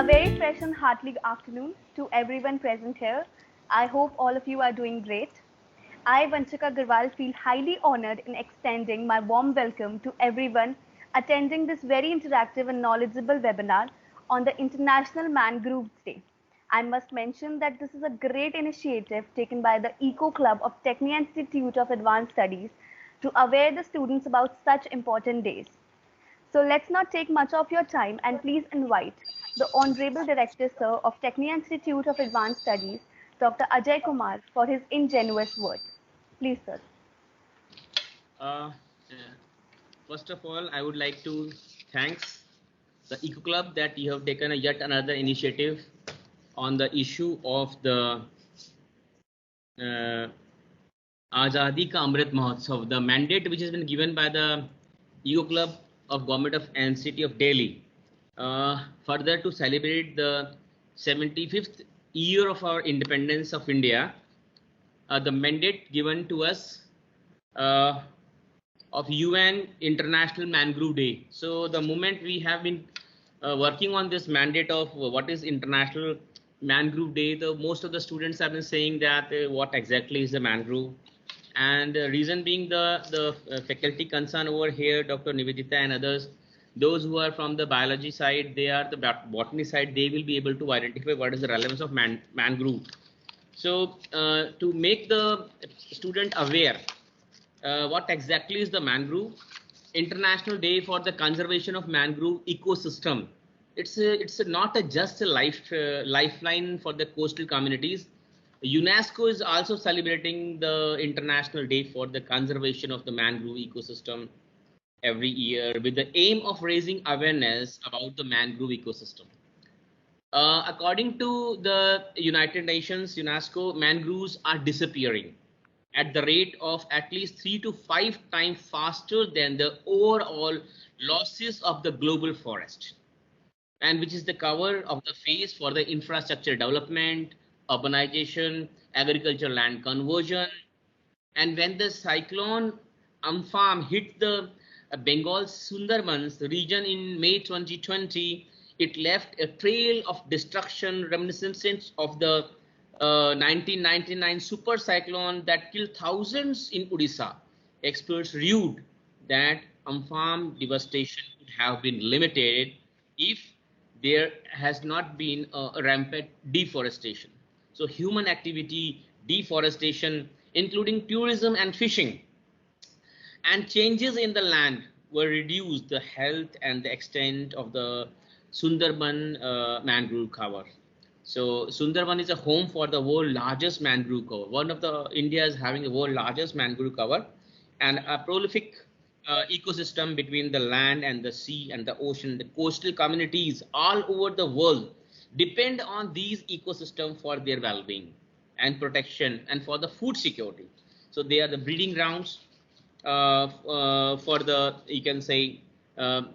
A very fresh and hearty afternoon to everyone present here. I hope all of you are doing great. I, Vanchika Garwal, feel highly honored in extending my warm welcome to everyone attending this very interactive and knowledgeable webinar on the International Mangroves Day. I must mention that this is a great initiative taken by the Eco Club of Tecnia Institute of Advanced Studies to aware the students about such important days. So let's not take much of your time and please invite the Honorable Director, Sir, of Tecnia Institute of Advanced Studies, Dr. Ajay Kumar, for his ingenuous words. Please, sir. First of all, I would like to thanks the Eco Club that you have taken yet another initiative on the issue of the Azadi Ka Amrit Mahotsav, the mandate which has been given by the Eco Club of Government of NCT of Delhi, further to celebrate the 75th year of our independence of India. The mandate given to us of UN International Mangrove Day. So the moment we have been working on this mandate of what is International Mangrove Day, most of the students have been saying that what exactly is the mangrove, and reason being the faculty concerned over here, Dr. Nivedita and others, those who are from the biology side, they are the botany side, they will be able to identify what is the relevance of mangrove. So to make the student aware what exactly is the mangrove, International Day for the Conservation of Mangrove Ecosystem. It's not just a lifeline for the coastal communities. UNESCO is also celebrating the International Day for the Conservation of the Mangrove Ecosystem every year with the aim of raising awareness about the mangrove ecosystem. According to the United Nations, UNESCO, mangroves are disappearing at the rate of at least 3 to 5 times faster than the overall losses of the global forest, and which is the cover of the face for the infrastructure development, urbanization, agricultural land conversion. And when the cyclone Amphan hit the Bengal Sundarbans region in May 2020, it left a trail of destruction reminiscent of the 1999 super cyclone that killed thousands in Odisha. Experts rued that Amphan devastation would have been limited if there has not been a rampant deforestation. So human activity, deforestation, including tourism and fishing, and changes in the land were reduced the health and the extent of the Sundarban mangrove cover. So Sundarban is a home for the world's largest mangrove cover. One of the India is having the world's largest mangrove cover, and a prolific ecosystem between the land and the sea and the ocean. The coastal communities all over the world depend on these ecosystems for their well-being and protection and for the food security. So they are the breeding grounds for the, you can say,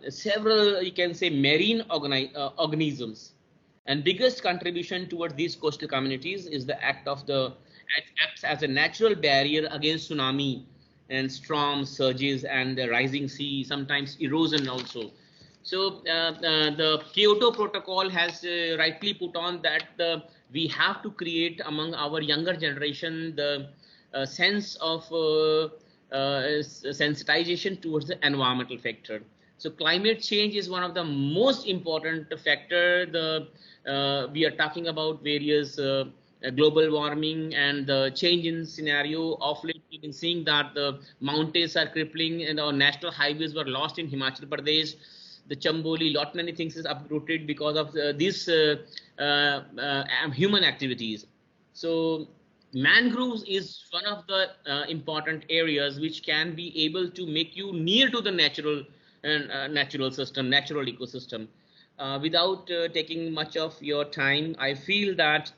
several, you can say, marine organisms. And biggest contribution towards these coastal communities is the acts as a natural barrier against tsunami and storms, surges, and the rising sea, sometimes erosion also. So the Kyoto Protocol has rightly put on that we have to create among our younger generation the sense of sensitization towards the environmental factor. So climate change is one of the most important factor. We are talking about various global warming and the change in scenario. Of late, we've been seeing that the mountains are crippling and our national highways were lost in Himachal Pradesh. The Chamboli, lot many things is uprooted because of these human activities. So mangroves is one of the important areas which can be able to make you near to the natural system, natural ecosystem. Without taking much of your time, I feel that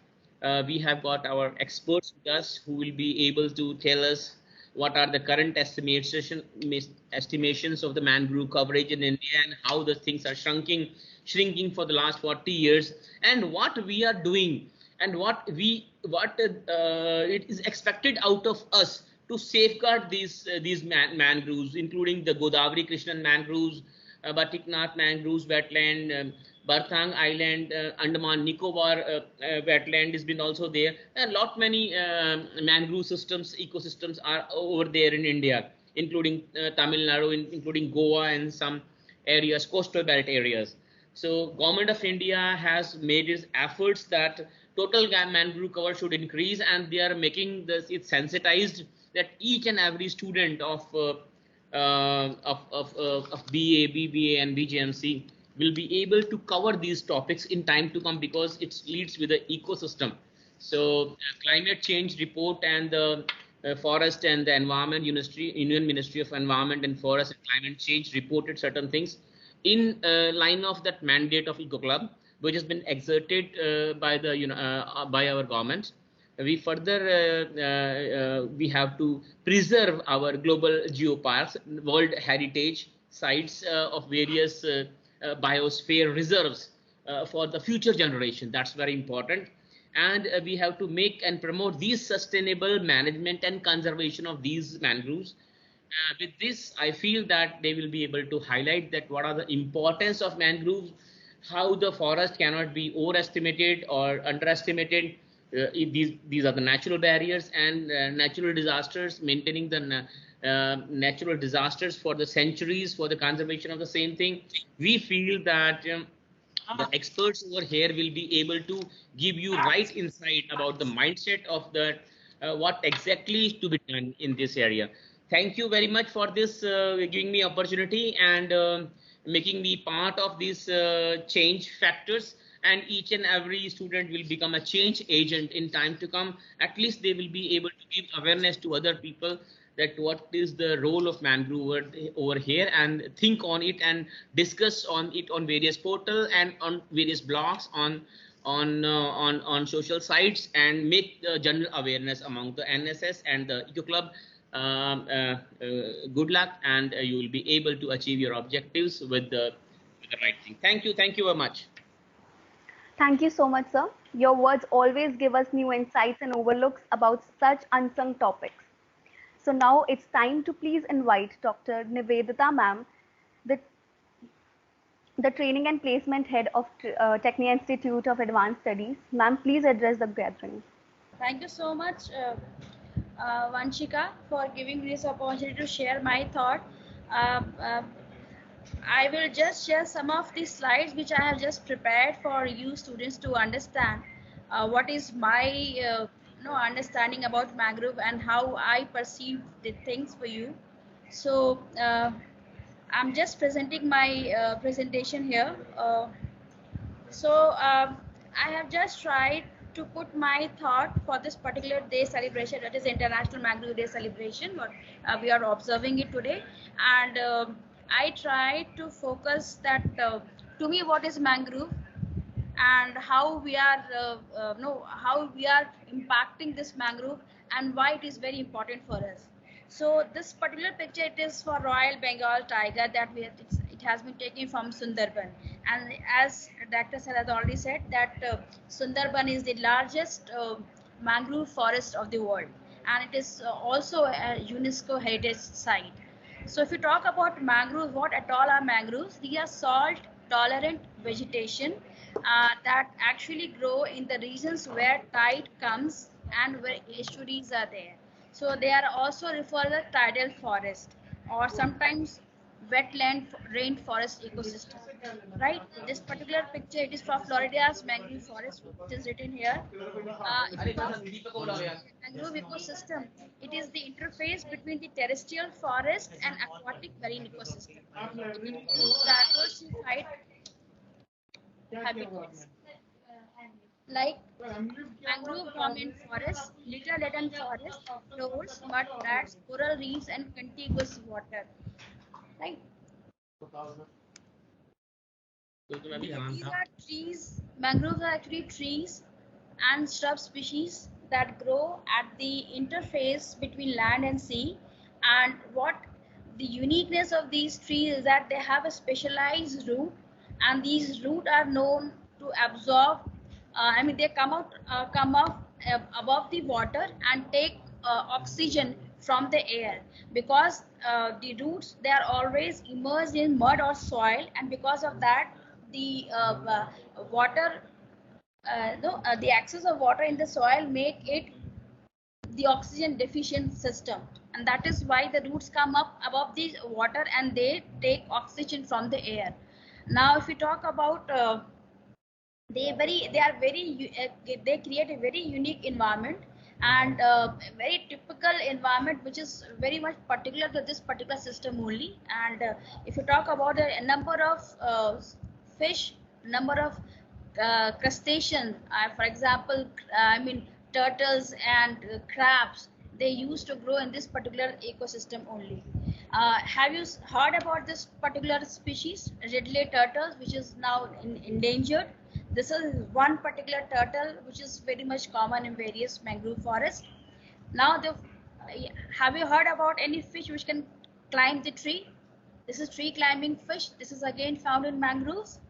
we have got our experts with us who will be able to tell us what are the current estimations of the mangrove coverage in India and how the things are shrinking for the last 40 years, and what we are doing and what it is expected out of us to safeguard these mangroves, including the Godavari Krishnan mangroves, Batiknath mangroves wetland, Barthang Island, Andaman Nicobar wetland has been also there. And lot many mangrove systems, ecosystems are over there in India, including Tamil Nadu, including Goa and some areas, coastal belt areas. So government of India has made its efforts that total mangrove cover should increase, and they are making this it sensitized that each and every student of BA, BBA, and BJMC will be able to cover these topics in time to come because it leads with the ecosystem. So, climate change report and the Forest and the Environment Ministry, Union Ministry of Environment and Forest and Climate Change reported certain things in line of that mandate of Eco Club, which has been exerted by the by our government. We further we have to preserve our global geoparks, world heritage sites of various biosphere reserves for the future generation. That's very important. And we have to make and promote these sustainable management and conservation of these mangroves. With this, I feel that they will be able to highlight that what are the importance of mangroves, how the forest cannot be overestimated or underestimated. These are the natural barriers and natural disasters, maintaining the natural disasters for the centuries for the conservation of the same thing. We feel that the experts over here will be able to give you right insight about the mindset of the what exactly is to be done in this area. Thank you very much for this giving me opportunity and making me part of these change factors, and each and every student will become a change agent in time to come. At least they will be able to give awareness to other people that what is the role of mangrove over here, and think on it and discuss on it on various portal and on various blogs on social sites, and make the general awareness among the NSS and the Eco Club. Good luck, and you will be able to achieve your objectives with the right thing. Thank you very much. Thank you so much, sir. Your words always give us new insights and overlooks about such unsung topics. So now it's time to please invite Dr. Nivedita ma'am, the Training and Placement Head of Tecnia Institute of Advanced Studies. Ma'am, please address the gathering. Thank you so much, Vanshika, for giving me this opportunity to share my thought. I will just share some of the slides which I have just prepared for you students to understand what is my understanding about mangrove and how I perceive the things for you. So I'm just presenting my presentation here. I have just tried to put my thought for this particular day celebration, that is International Mangrove Day celebration, what we are observing it today. And I tried to focus that to me what is mangrove and how we are how we are impacting this mangrove and why it is very important for us. So this particular picture, it is for Royal Bengal tiger that it has been taken from Sundarban, and as Dr. Sir has already said that Sundarban is the largest mangrove forest of the world, and it is also a UNESCO heritage site. So if you talk about mangroves, what at all are mangroves? They are salt tolerant vegetation that actually grow in the regions where tide comes and where estuaries are there. So they are also referred as tidal forest or sometimes wetland rainforest ecosystem. Right? This particular picture, it is from Florida's mangrove forest. It is written here. If you talk mangrove ecosystem, it is the interface between the terrestrial forest and aquatic marine ecosystem. It includes diversified habitats like mangrove dominant forests, little laden forest, floors, mud flats, coral reefs, and contiguous water. Right? These are trees. Mangroves are actually trees and shrub species that grow at the interface between land and sea. And what the uniqueness of these trees is that they have a specialized root, and these roots are known to absorb. They come up above the water and take oxygen from the air, because the roots, they are always immersed in mud or soil, and because of that the water, the excess of water in the soil make it the oxygen deficient system, and that is why the roots come up above the water and they take oxygen from the air. Now if we talk about they create a very unique environment, and very typical environment which is very much particular to this particular system only. And if you talk about the number of fish, number of crustaceans, for example, I mean turtles and crabs, they used to grow in this particular ecosystem only. Have you heard about this particular species, Redlay turtles, which is now endangered? This is one particular turtle which is very much common in various mangrove forests. Now, have you heard about any fish which can climb the tree? This is tree climbing fish. This is again found in mangroves.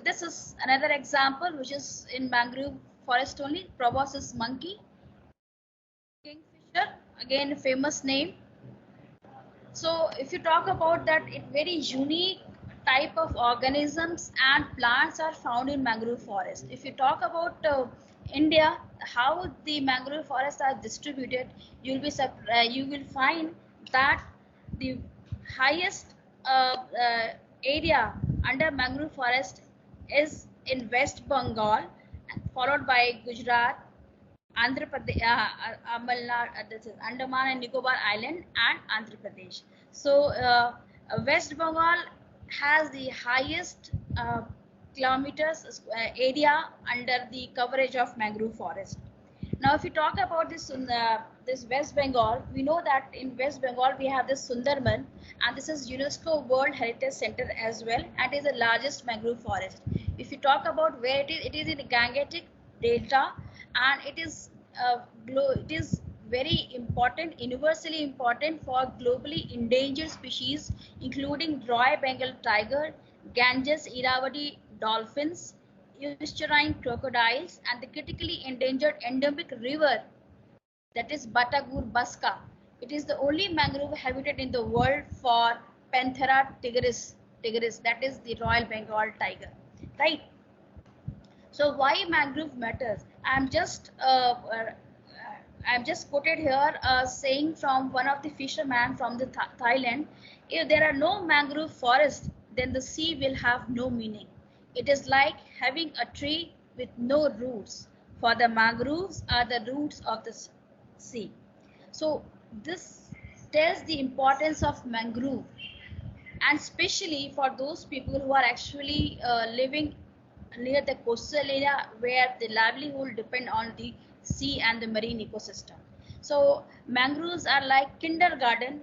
This is another example which is in mangrove forest only. Proboscis monkey. Kingfisher, again a famous name. So if you talk about that, it very unique type of organisms and plants are found in mangrove forest. If you talk about India, how the mangrove forests are distributed, you will find that the highest area under mangrove forest is in West Bengal, followed by Gujarat, Andhra Pradesh, this is Andaman and Nicobar Island, and Andhra Pradesh. So West Bengal has the highest kilometers area under the coverage of mangrove forest. Now, if you talk about this West Bengal, we know that in West Bengal we have this Sundarban, and this is UNESCO World Heritage Center as well, and is the largest mangrove forest. If you talk about where it is in the Gangetic Delta, and it is very important, universally important for globally endangered species, including Royal Bengal tiger, Ganges Irrawaddy dolphins, estuarine crocodiles, and the critically endangered endemic river, that is Batagur Baska. It is the only mangrove habitat in the world for Panthera tigris, that is the Royal Bengal tiger, right? So why mangrove matters? I'm just quoted here saying from one of the fishermen from the Thailand, if there are no mangrove forests, then the sea will have no meaning. It is like having a tree with no roots, for the mangroves are the roots of the sea. So this tells the importance of mangrove, and especially for those people who are actually living near the coastal area where the livelihood depend on the sea and the marine ecosystem. So mangroves are like kindergarten,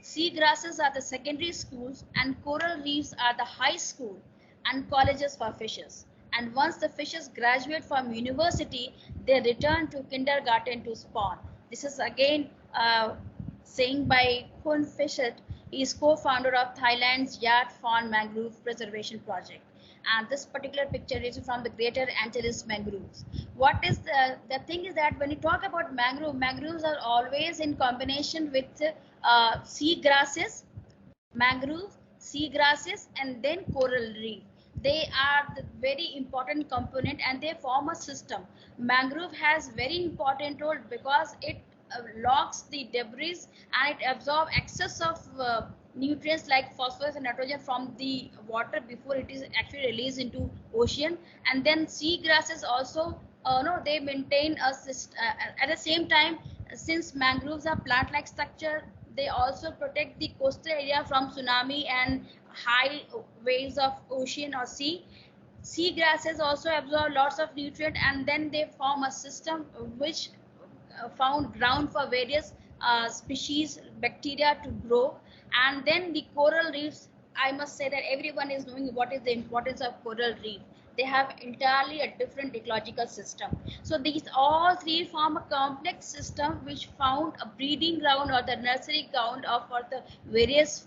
sea grasses are the secondary schools, and coral reefs are the high school and colleges for fishes. And once the fishes graduate from university, they return to kindergarten to spawn. This is again saying by Khun Fishet. He is co-founder of Thailand's Yat Fawn Mangrove Preservation Project. And this particular picture is from the Greater Antilles mangroves. What is the thing is that when you talk about mangroves are always in combination with sea grasses, mangroves, sea grasses, and then coral reef. They are the very important component and they form a system. Mangrove has very important role because it locks the debris and it absorbs excess of nutrients like phosphorus and nitrogen from the water before it is actually released into ocean. And then sea grasses also they maintain a system, at the same time, since mangroves are plant like structure, they also protect the coastal area from tsunami and high waves of ocean or sea. Sea grasses also absorb lots of nutrient and then they form a system which found ground for various species bacteria to grow. And then the coral reefs, I must say that everyone is knowing what is the importance of coral reef. They have entirely a different ecological system. So these all three form a complex system which found a breeding ground or the nursery ground for the various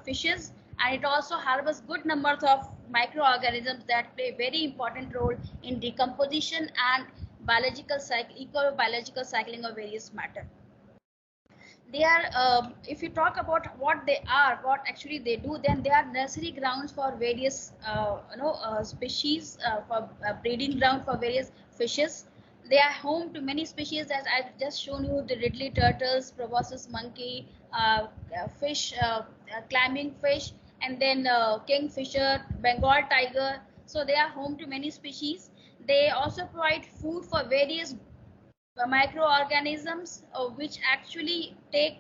fishes, and it also harbors good numbers of microorganisms that play a very important role in decomposition and biological cycle, eco-biological cycling of various matter. they are, if you talk about what they are, what actually they do, then they are nursery grounds for various species, for breeding ground for various fishes. They are home to many species, as I've just shown you, the Redlay turtles, proboscis monkey, fish, climbing fish, and then kingfisher, Bengal tiger. So they are home to many species. They also provide food for various microorganisms, which actually take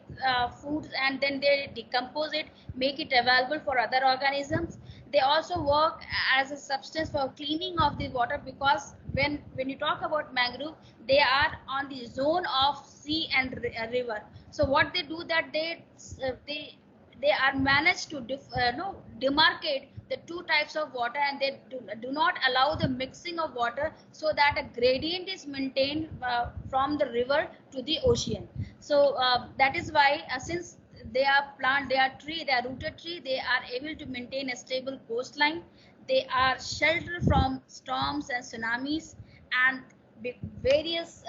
food and then they decompose it, make it available for other organisms. They also work as a substance for cleaning of the water, because when you talk about mangrove, they are on the zone of sea and river. So what they do, that they are managed to demarcate the two types of water, and they do not allow the mixing of water, so that a gradient is maintained from the river to the ocean. So that is why, since they are plant, they are tree, they are rooted tree, they are able to maintain a stable coastline. They are sheltered from storms and tsunamis, and various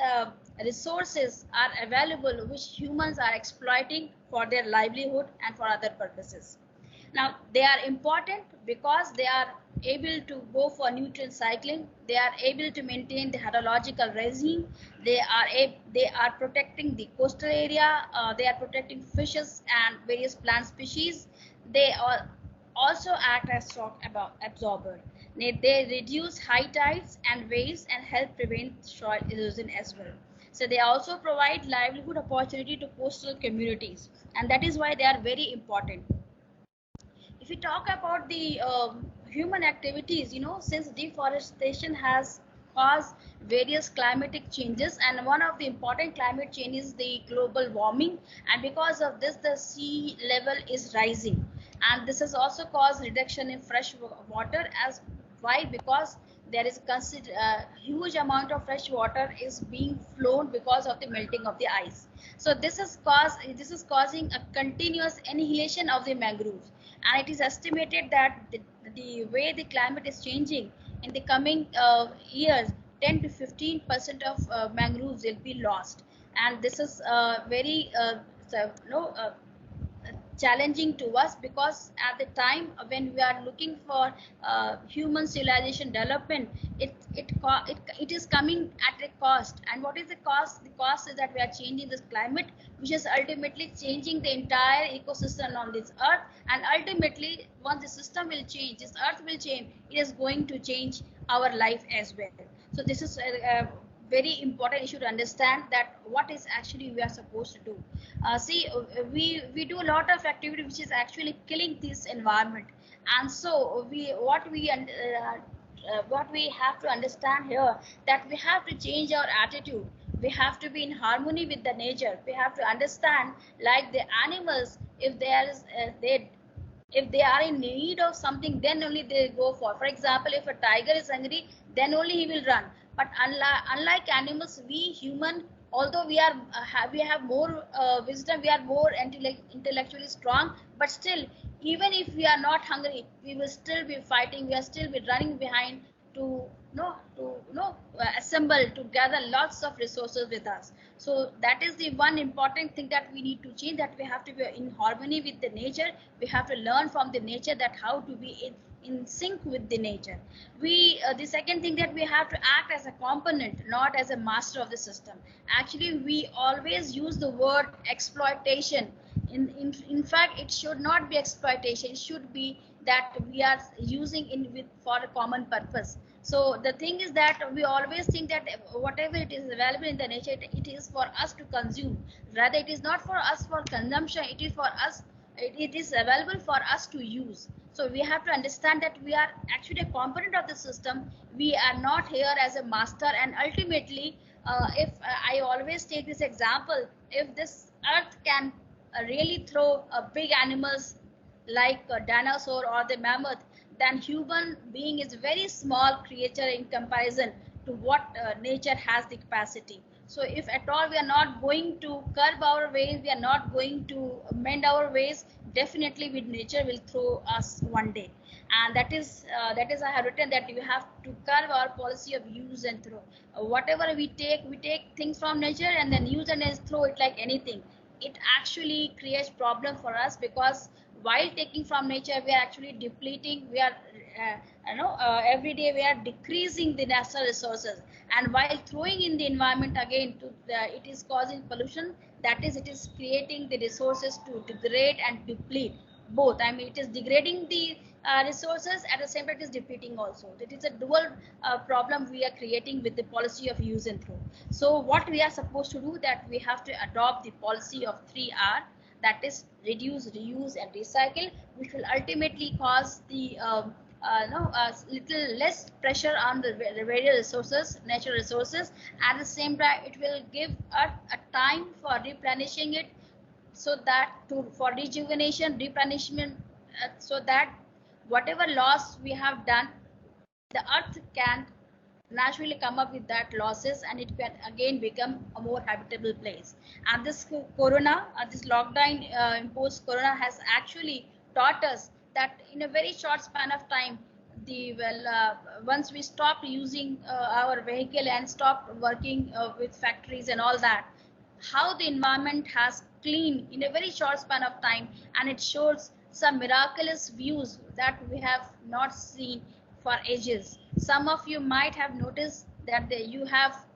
resources are available which humans are exploiting for their livelihood and for other purposes. Now they are important because they are able to go for nutrient cycling. They are able to maintain the hydrological regime. They are protecting the coastal area. They are protecting fishes and various plant species. They are also act as shock absorber. They reduce high tides and waves and help prevent soil erosion as well. So they also provide livelihood opportunity to coastal communities, and that is why they are very important. If we talk about the human activities, since deforestation has caused various climatic changes, and one of the important climate change is the global warming, and because of this the sea level is rising, and this has also caused reduction in fresh water. As why? Because there is huge amount of fresh water is being flown because of the melting of the ice. So this is causing a continuous annihilation of the mangroves, and it is estimated that the way the climate is changing in the coming years, 10 to 15% of mangroves will be lost, and this is very challenging to us, because at the time when we are looking for human civilization development, it is coming at a cost. And what is the cost? The cost is that we are changing this climate, which is ultimately changing the entire ecosystem on this earth, and ultimately once the system will change, this earth will change, it is going to change our life as well. So this is a very important issue to understand, that what is actually we are supposed to do. See, we do a lot of activity which is actually killing this environment, and so what we have to understand here, that we have to change our attitude. We have to be in harmony with the nature. We have to understand, like the animals, if there is if they are in need of something, then only they go for example, if a tiger is hungry, then only he will run. But unlike animals, we human, although we have more wisdom, we are more intellectually strong, but still, even if we are not hungry, we will still be fighting, we are still be running behind to assemble, to gather lots of resources with us. So that is the one important thing that we need to change, that we have to be in harmony with the nature. We have to learn from the nature, that how to be in sync with the nature. The second thing, that we have to act as a component, not as a master of the system. Actually, we always use the word exploitation. In fact, it should not be exploitation. It should be that we are using for a common purpose. So the thing is that we always think that whatever it is available in the nature, it is for us to consume. Rather, it is not for us for consumption. It is for us. It is available for us to use. So we have to understand that we are actually a component of the system. We are not here as a master. And ultimately, if I always take this example, if this earth can really throw big animals like a dinosaur or the mammoth, then human being is very small creature in comparison to what nature has the capacity. So if at all we are not going to curb our ways, we are not going to mend our ways, definitely with nature will throw us one day. And that is I have written that we have to curb our policy of use and throw. Whatever we take things from nature and then use and then throw it like anything. it actually creates problem for us, because while taking from nature, we are actually depleting, we are every day we are decreasing the natural resources, and while throwing in the environment again it is causing pollution, that is, it is creating the resources to degrade and deplete both. I mean, it is degrading the resources, at the same time it is depleting also. That is a dual problem we are creating with the policy of use and throw. So what we are supposed to do, that we have to adopt the policy of 3R, that is reduce, reuse and recycle, which will ultimately cause the little less pressure on the various resources, natural resources. At the same time, it will give us a time for replenishing it, so that for rejuvenation, replenishment, so that whatever loss we have done, the earth can naturally come up with that losses, and it can again become a more habitable place. And this corona, this lockdown imposed corona has actually taught us that in a very short span of time, once we stopped using our vehicle and stopped working with factories and all that, how the environment has cleaned in a very short span of time, and it shows some miraculous views that we have not seen for ages. Some of you might have noticed that you have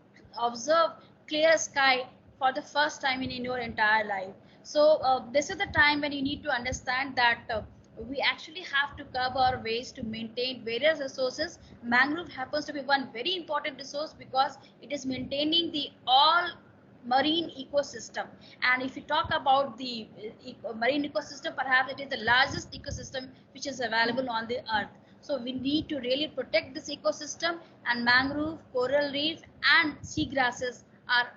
observed clear sky for the first time in your entire life. So this is the time when you need to understand that we actually have to curb our ways to maintain various resources. Mangrove happens to be one very important resource, because it is maintaining the all marine ecosystem. And if you talk about the marine ecosystem, perhaps it is the largest ecosystem which is available on the earth. So we need to really protect this ecosystem, and mangrove, coral reef and seagrasses are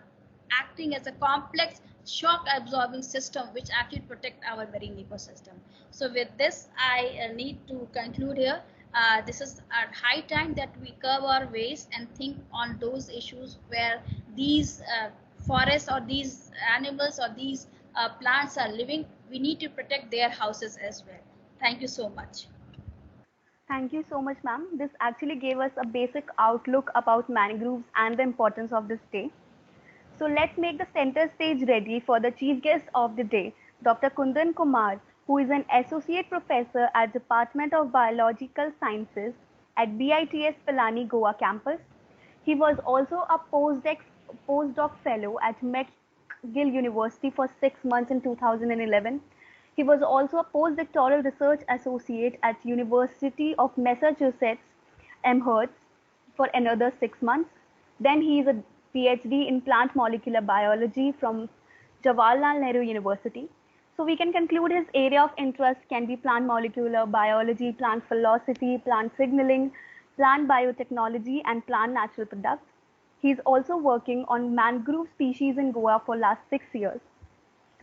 acting as a complex shock absorbing system which actually protect our marine ecosystem. So with this, I need to conclude here. This is at high time that we curb our ways and think on those issues where these forests or these animals or these plants are living. We need to protect their houses as well. Thank you so much. Thank you so much, ma'am. This actually gave us a basic outlook about mangroves and the importance of this day. So let's make the center stage ready for the chief guest of the day, Dr. Kundan Kumar, who is an associate professor at Department of Biological Sciences at BITS Pilani, Goa campus. He was also a postdoc fellow at McGill University for 6 months in 2011. He was also a postdoctoral research associate at University of Massachusetts Amherst for another 6 months. Then he is a PhD in plant molecular biology from Jawaharlal Nehru University. So we can conclude his area of interest can be plant molecular biology, plant philosophy, plant signaling, plant biotechnology, and plant natural products. He is also working on mangrove species in Goa for last 6 years.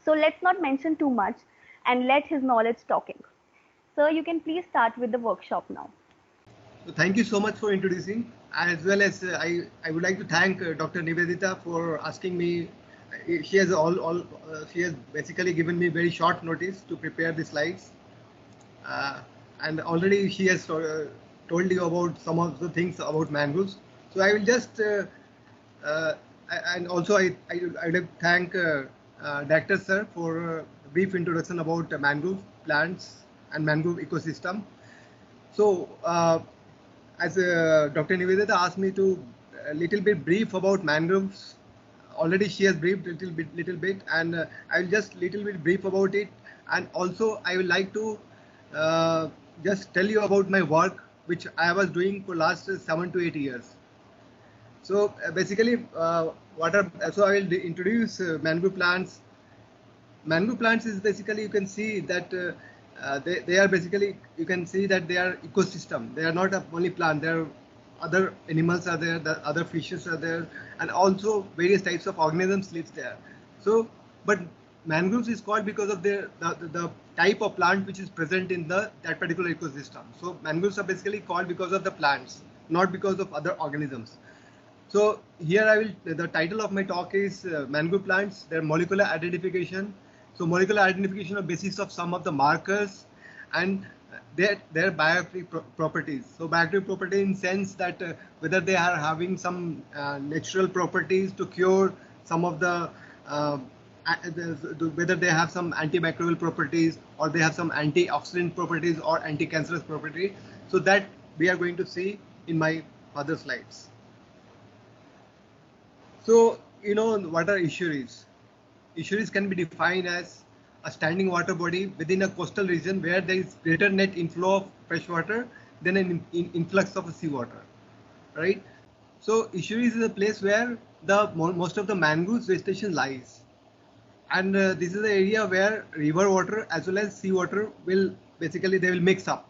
So let's not mention too much and let his knowledge talking. Sir, you can please start with the workshop now. So thank you so much for introducing, as well as I would like to thank Dr. Nivedita for asking me. She has she has basically given me very short notice to prepare the slides, and already she has told you about some of the things about mangroves. So I will just and also I would like to thank Director Sir for a brief introduction about mangrove plants and mangrove ecosystem. So as Dr. Nivedita asked me to a little bit brief about mangroves. Already she has briefed little bit, and I will just little bit brief about it. And also I would like to just tell you about my work, which I was doing for last 7 to 8 years. So basically, so I will introduce mangrove plants. Mangrove plants is basically, you can see that they are basically, you can see that they are ecosystem. They are not only plant. There are other animals are there, the other fishes are there, and also various types of organisms live there. So, but mangroves is called because of the type of plant which is present in that particular ecosystem. So mangroves are basically called because of the plants, not because of other organisms. So here the title of my talk is mangrove plants, their molecular identification. So molecular identification on basis of some of the markers and their bioactive properties. So bioactive property in sense that whether they are having some natural properties to cure some of the whether they have some antibacterial properties or they have some antioxidant properties or anti-cancerous property. So that we are going to see in my further slides. So, you know, what are estuaries? Estuaries can be defined as a standing water body within a coastal region where there is greater net inflow of fresh water than an influx of seawater, right? So estuaries is a place where the most of the mangroves vegetation lies. And this is the area where river water as well as sea water will basically they will mix up,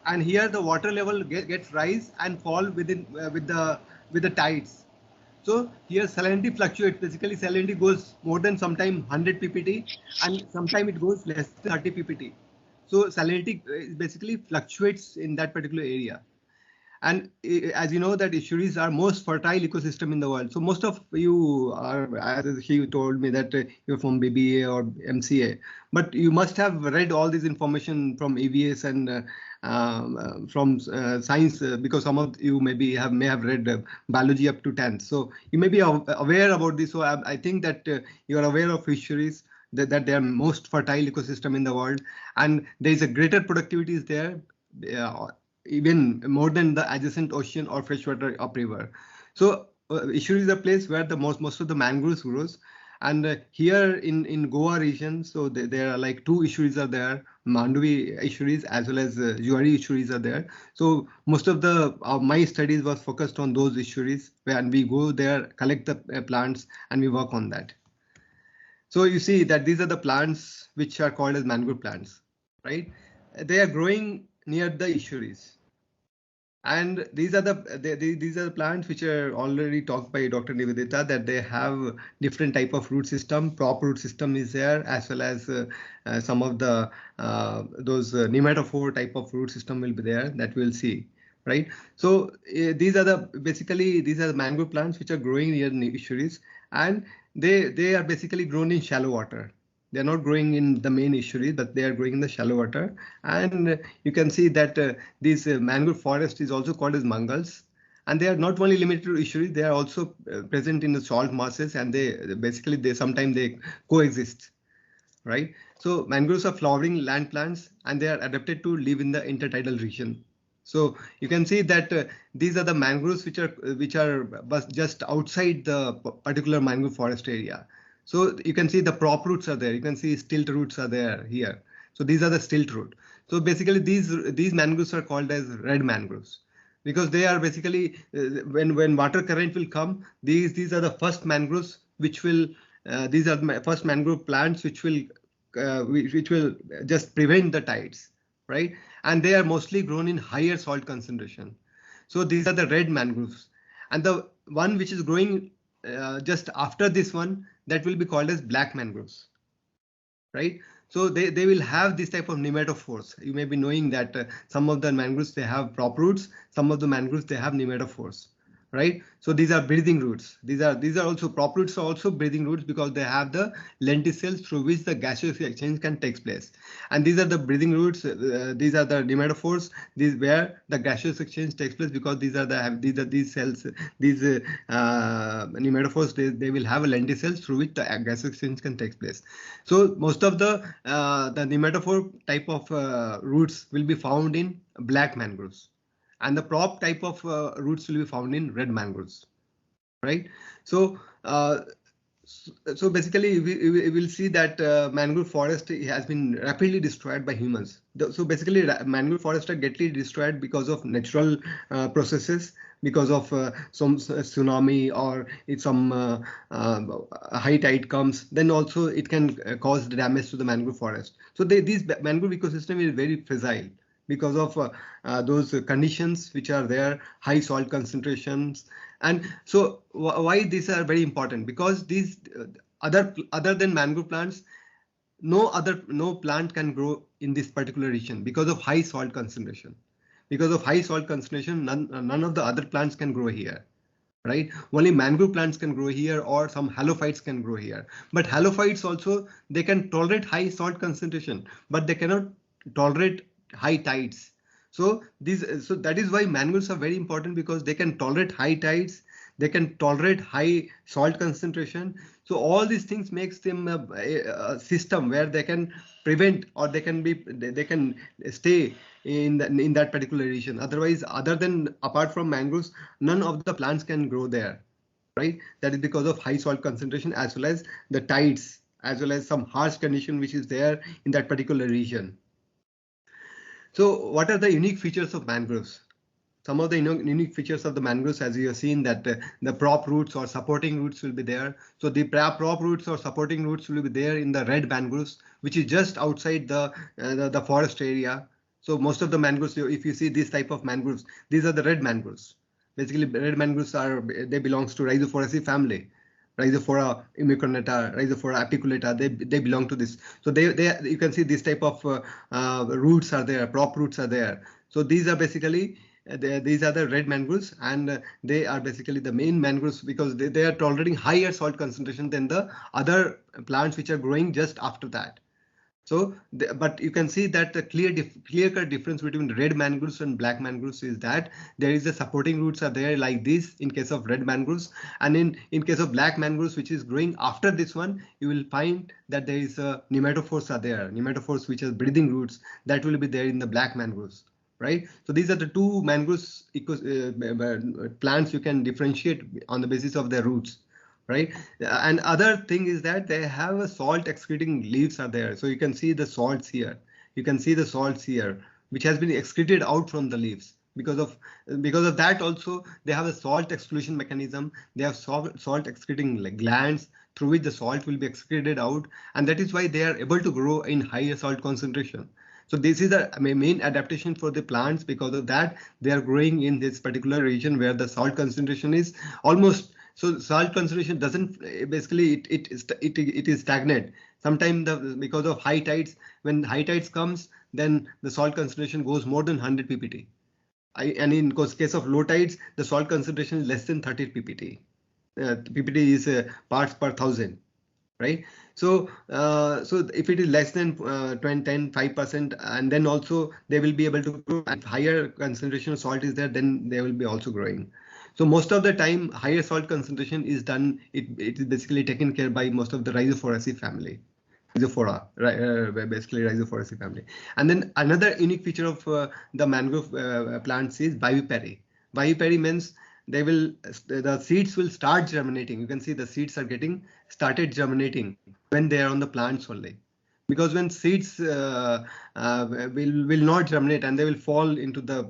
and here the water level gets rise and fall within with the tides. So here salinity fluctuates. Basically salinity goes more than sometime 100 ppt and sometime it goes less than 30 ppt. So salinity basically fluctuates in that particular area. And as you know that estuaries are most fertile ecosystem in the world. So most of you are, as he told me that you're from BBA or MCA, but you must have read all this information from EVS and from science, because some of you may have read biology up to 10th. So you may be aware about this. So I think that you are aware of estuaries, that they are most fertile ecosystem in the world, and there is a greater productivity is there. Even more than the adjacent ocean or freshwater upriver. So estuary is a place where the most of the mangroves grows. And here in Goa region, so there are like two estuaries are there, Mandovi estuaries as well as Juari estuaries are there. So most of the my studies was focused on those estuaries, and we go there, collect the plants, and we work on that. So you see that these are the plants which are called as mangrove plants, right? They are growing near the estuaries. And these are the plants which are already talked by Dr. Nivedita, that they have different type of root system. Prop root system is there, as well as some of the those nematophore type of root system will be there, that we'll see, right? So these are the mangrove plants which are growing near the estuaries, and they are basically grown in shallow water. They are not growing in the main estuary, but they are growing in the shallow water. And you can see that this mangrove forest is also called as mangals. And they are not only limited to estuaries, they are also present in the salt marshes, and they sometimes they coexist, right? So mangroves are flowering land plants, and they are adapted to live in the intertidal region. So you can see that these are the mangroves which are just outside the particular mangrove forest area. So you can see the prop roots are there. You can see stilt roots are there here. So these are the stilt root. So basically these mangroves are called as red mangroves, because they are basically when water current will come, these are the first mangroves which will these are the first mangrove plants which will just prevent the tides, right? And they are mostly grown in higher salt concentration. So these are the red mangroves, and the one which is growing just after this one, that will be called as black mangroves, right? So they will have this type of nematophores. You may be knowing that some of the mangroves, they have prop roots, some of the mangroves, they have nematophores, right? So these are breathing roots. These are also prop roots are also breathing roots, because they have the lenticels through which the gaseous exchange can take place. And these are the breathing roots. These are the nematophores. These where the gaseous exchange takes place, because these cells. These nematophores, they will have a lenticels through which the gaseous exchange can take place. So most of the nematophore type of roots will be found in black mangroves, and the prop type of roots will be found in red mangroves, right? So so basically we will see that mangrove forest has been rapidly destroyed by humans. So basically mangrove forests are getting destroyed because of natural processes, because of some tsunami, or if some high tide comes, then also it can cause damage to the mangrove forest. So these mangrove ecosystem is very fragile because of those conditions which are there, high salt concentrations. And so why these are very important? Because these other than mangrove plants, no plant can grow in this particular region because of high salt concentration. Because of high salt concentration, none of the other plants can grow here, right? Only mangrove plants can grow here, or some halophytes can grow here. But halophytes also, they can tolerate high salt concentration, but they cannot tolerate high tides. So that is why mangroves are very important, because they can tolerate high tides, they can tolerate high salt concentration. So all these things makes them a system where they can prevent, or they can stay in that particular region. Otherwise, apart from mangroves, none of the plants can grow there, right? That is because of high salt concentration, as well as the tides, as well as some harsh condition which is there in that particular region. So what are the unique features of mangroves? Some of the unique features of the mangroves, as you have seen, that the prop roots or supporting roots will be there. So the prop roots or supporting roots will be there in the red mangroves, which is just outside the forest area. So most of the mangroves, if you see this type of mangroves, these are the red mangroves. Basically, red mangroves they belongs to Rhizophoracea family. Rhizophora imicornata, Rhizophora apiculata, they belong to this. So you can see this type of roots are there, prop roots are there. So these are basically these are the red mangroves, and they are basically the main mangroves because they are tolerating higher salt concentration than the other plants which are growing just after that. So, but you can see that the clear-cut difference between red mangroves and black mangroves is that there is the supporting roots are there like this in case of red mangroves, and in case of black mangroves, which is growing after this one, you will find that there is a nematophores are there, nematophores which are breathing roots that will be there in the black mangroves. Right. So these are the two mangroves plants you can differentiate on the basis of their roots. Right. And other thing is that they have a salt excreting leaves are there. So you can see the salts here. You can see the salts here, which has been excreted out from the leaves. Because of that also they have a salt exclusion mechanism. They have salt excreting glands through which the salt will be excreted out, and that is why they are able to grow in higher salt concentration. So this is the main adaptation for the plants. Because of that, they are growing in this particular region where the salt concentration is almost. So salt concentration doesn't basically it is stagnant. Sometimes because of high tides, when high tides comes, then the salt concentration goes more than 100 ppt. And in case of low tides, the salt concentration is less than 30 ppt. Ppt is parts per thousand. Right. So if it is less than 5%, and then also they will be able to grow. If higher concentration of salt is there, then they will be also growing. So most of the time, higher salt concentration is done. It is basically taken care by most of the Rhizophoracea family. Basically Rhizophoracea family. And then another unique feature of the mangrove plants is vivipary. Vivipary means the seeds will start germinating. You can see the seeds are started germinating when they are on the plants only. Because when seeds will not germinate and they will fall into the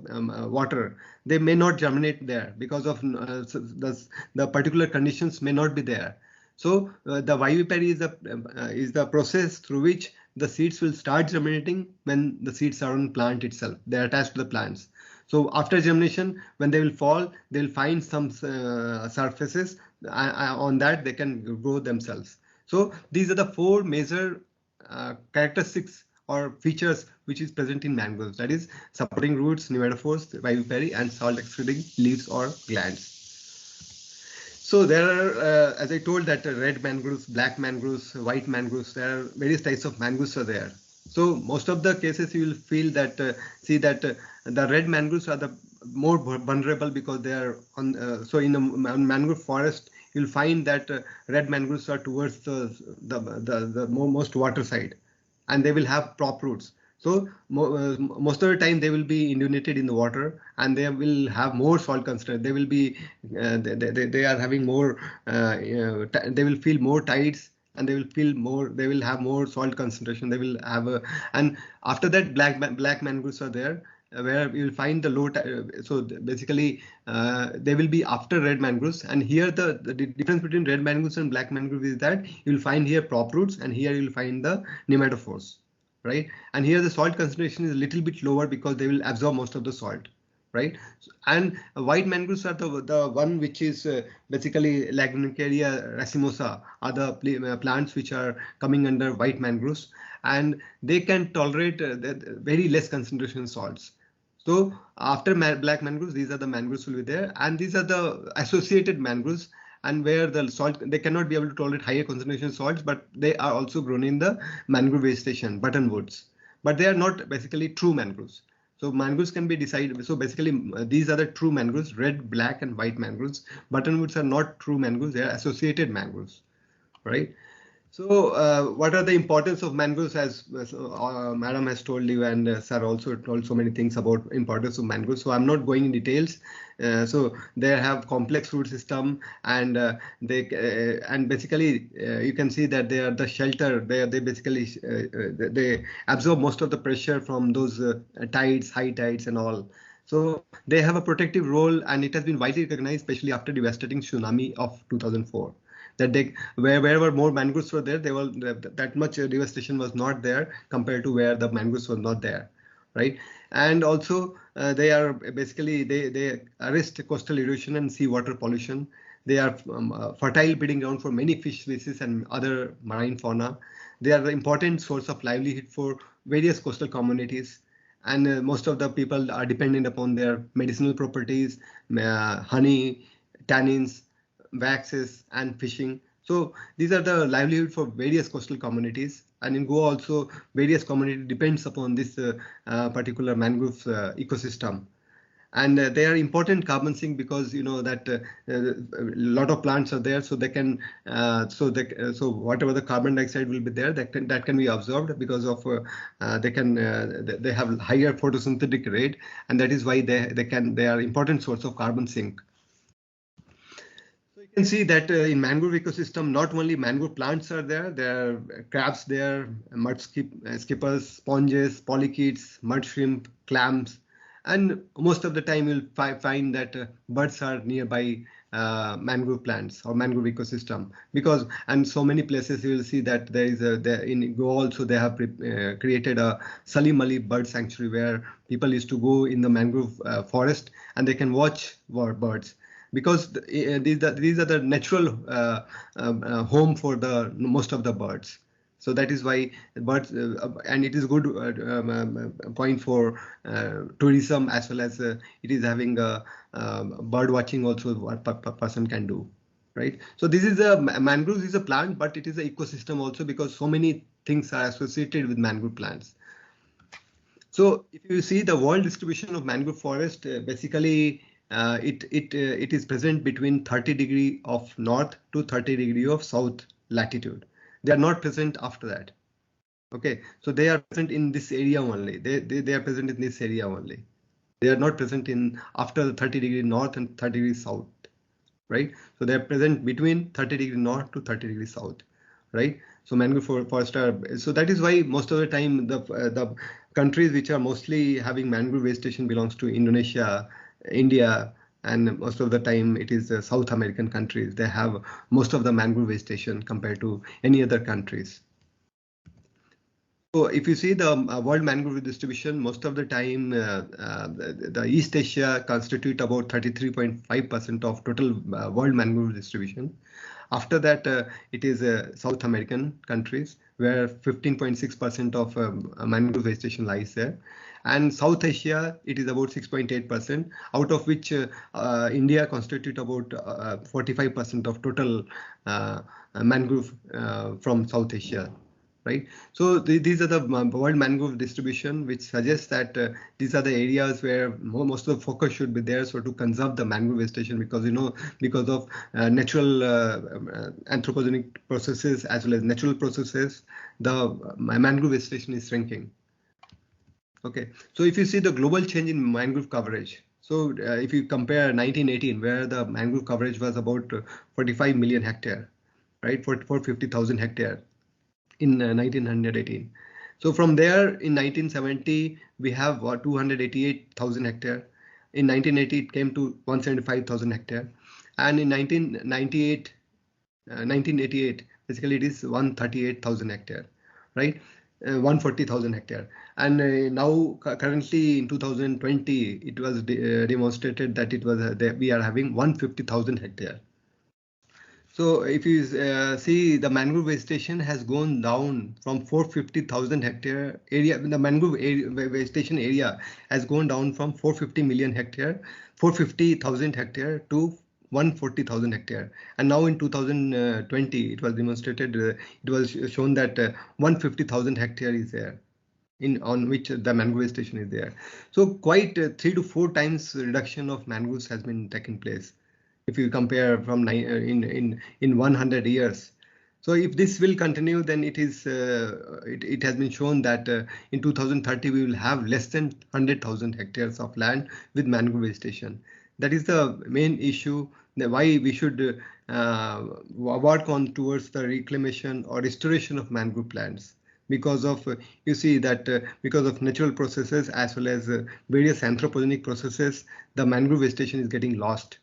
water, they may not germinate there because of the particular conditions may not be there. So the vivipary is the process through which the seeds will start germinating when the seeds are on plant itself. They are attached to the plants. So after germination, when they will fall, they will find some surfaces on that they can grow themselves. So these are the four major characteristics or features which is present in mangroves. That is supporting roots, nematophores, vivipary, and salt excreting leaves or glands. So there are, as I told, that red mangroves, black mangroves, white mangroves, there are various types of mangroves are there. So most of the cases you will feel that the red mangroves are the more vulnerable because they are on. So in a mangrove forest, you'll find that red mangroves are towards the most water side, and they will have prop roots. So most of the time they will be inundated in the water, and they will have more salt concentration. They will be they are having more. They will feel more tides, and they will have more salt concentration. They will have and after that black mangroves are there, where you will find the low. So basically they will be after red mangroves, and here the difference between red mangroves and black mangroves is that you will find here prop roots, and here you will find the nematophores. Right, and here the salt concentration is a little bit lower because they will absorb most of the salt. Right, and white mangroves are the one which is basically Lagunicaria racemosa are the plants which are coming under white mangroves, and they can tolerate very less concentration salts. So after black mangroves, these are the mangroves will be there, and these are the associated mangroves, and where the salt, they cannot be able to tolerate higher concentration salts, but they are also grown in the mangrove vegetation, buttonwoods, but they are not basically true mangroves. So mangroves can be decided. So basically, these are the true mangroves: red, black, and white mangroves. Buttonwoods are not true mangroves; they are associated mangroves, right? So, what are the importance of mangroves? As Madam has told you, and Sir also told so many things about importance of mangroves. So, I'm not going in details. So, they have complex root system, and and basically you can see that they are the shelter. They basically they absorb most of the pressure from those tides, high tides, and all. So they have a protective role, and it has been widely recognized, especially after devastating tsunami of 2004. That they wherever more mangroves were there, that much devastation was not there compared to where the mangroves were not there, right? And also they are basically they arrest coastal erosion and seawater pollution. They are fertile breeding ground for many fish species and other marine fauna. They are the important source of livelihood for various coastal communities, and most of the people are dependent upon their medicinal properties, honey, tannins, waxes, and fishing. So these are the livelihood for various coastal communities, and in Goa also various community depends upon this particular mangrove ecosystem. And they are important carbon sink because you know that a lot of plants are there, so they can so whatever the carbon dioxide will be there, that can be absorbed because of they have higher photosynthetic rate, and that is why they are important source of carbon sink. So you can see that in mangrove ecosystem, not only mangrove plants are there, there are crabs there, skippers, sponges, polychaetes, mud shrimp, clams, and most of the time you'll find that birds are nearby mangrove plants or mangrove ecosystem, because and so many places you will see that there is in Goa also they have created a Salim Ali bird sanctuary where people used to go in the mangrove forest and they can watch birds, because these are the natural home for the most of the birds. So that is why birds, and it is good point for tourism, as well as it is having a bird watching also what person can do, right? So this is a mangroves is a plant, but it is an ecosystem also, because so many things are associated with mangrove plants. So if you see the world distribution of mangrove forest, basically it is present between 30° of north to 30° of south latitude. They are not present after that. Okay, so they are present in this area only. They are present in this area only. They are not present in after the 30° north and 30° south, right? So they are present between 30° north to 30° south, right? So mangrove forest are, so that is why most of the time the countries which are mostly having mangrove vegetation belongs to Indonesia, India, and most of the time it is South American countries. They have most of the mangrove vegetation compared to any other countries. So if you see the world mangrove distribution, most of the time the East Asia constitute about 33.5% of total world mangrove distribution. After that, it is South American countries where 15.6% of mangrove vegetation lies there. And South Asia, it is about 6.8%, out of which India constitute about 45% of total mangrove from South Asia. Right. So these are the world mangrove distribution, which suggests that these are the areas where most of the focus should be there. So to conserve the mangrove vegetation, because you know, because of natural anthropogenic processes as well as natural processes, the mangrove vegetation is shrinking. Okay. So if you see the global change in mangrove coverage, so if you compare 1918, where the mangrove coverage was about 45 million hectare, right, for 50,000 hectare. In 1918. So from there in 1970 we have 288,000 hectare. In 1980 it came to 175,000 hectare, and in 1988 basically it is 138,000 hectare, right? 140,000 hectare, and now currently in 2020 it was demonstrated that it was we are having 150,000 hectare. So if you see, the mangrove vegetation has gone down from 450,000 hectare area. The mangrove vegetation area has gone down from 450 million hectare, 450,000 hectare to 140,000 hectare. And now in 2020, it was demonstrated, it was shown that 150,000 hectare is there. on which the mangrove vegetation is there. So quite 3 to 4 times reduction of mangroves has been taken place if you compare from in 100 years. So if this will continue, then it has been shown that in 2030 we will have less than 100,000 hectares of land with mangrove vegetation. That is the main issue, why we should work on towards the reclamation or restoration of mangrove plants. Because of you see that because of natural processes as well as various anthropogenic processes, the mangrove vegetation is getting lost.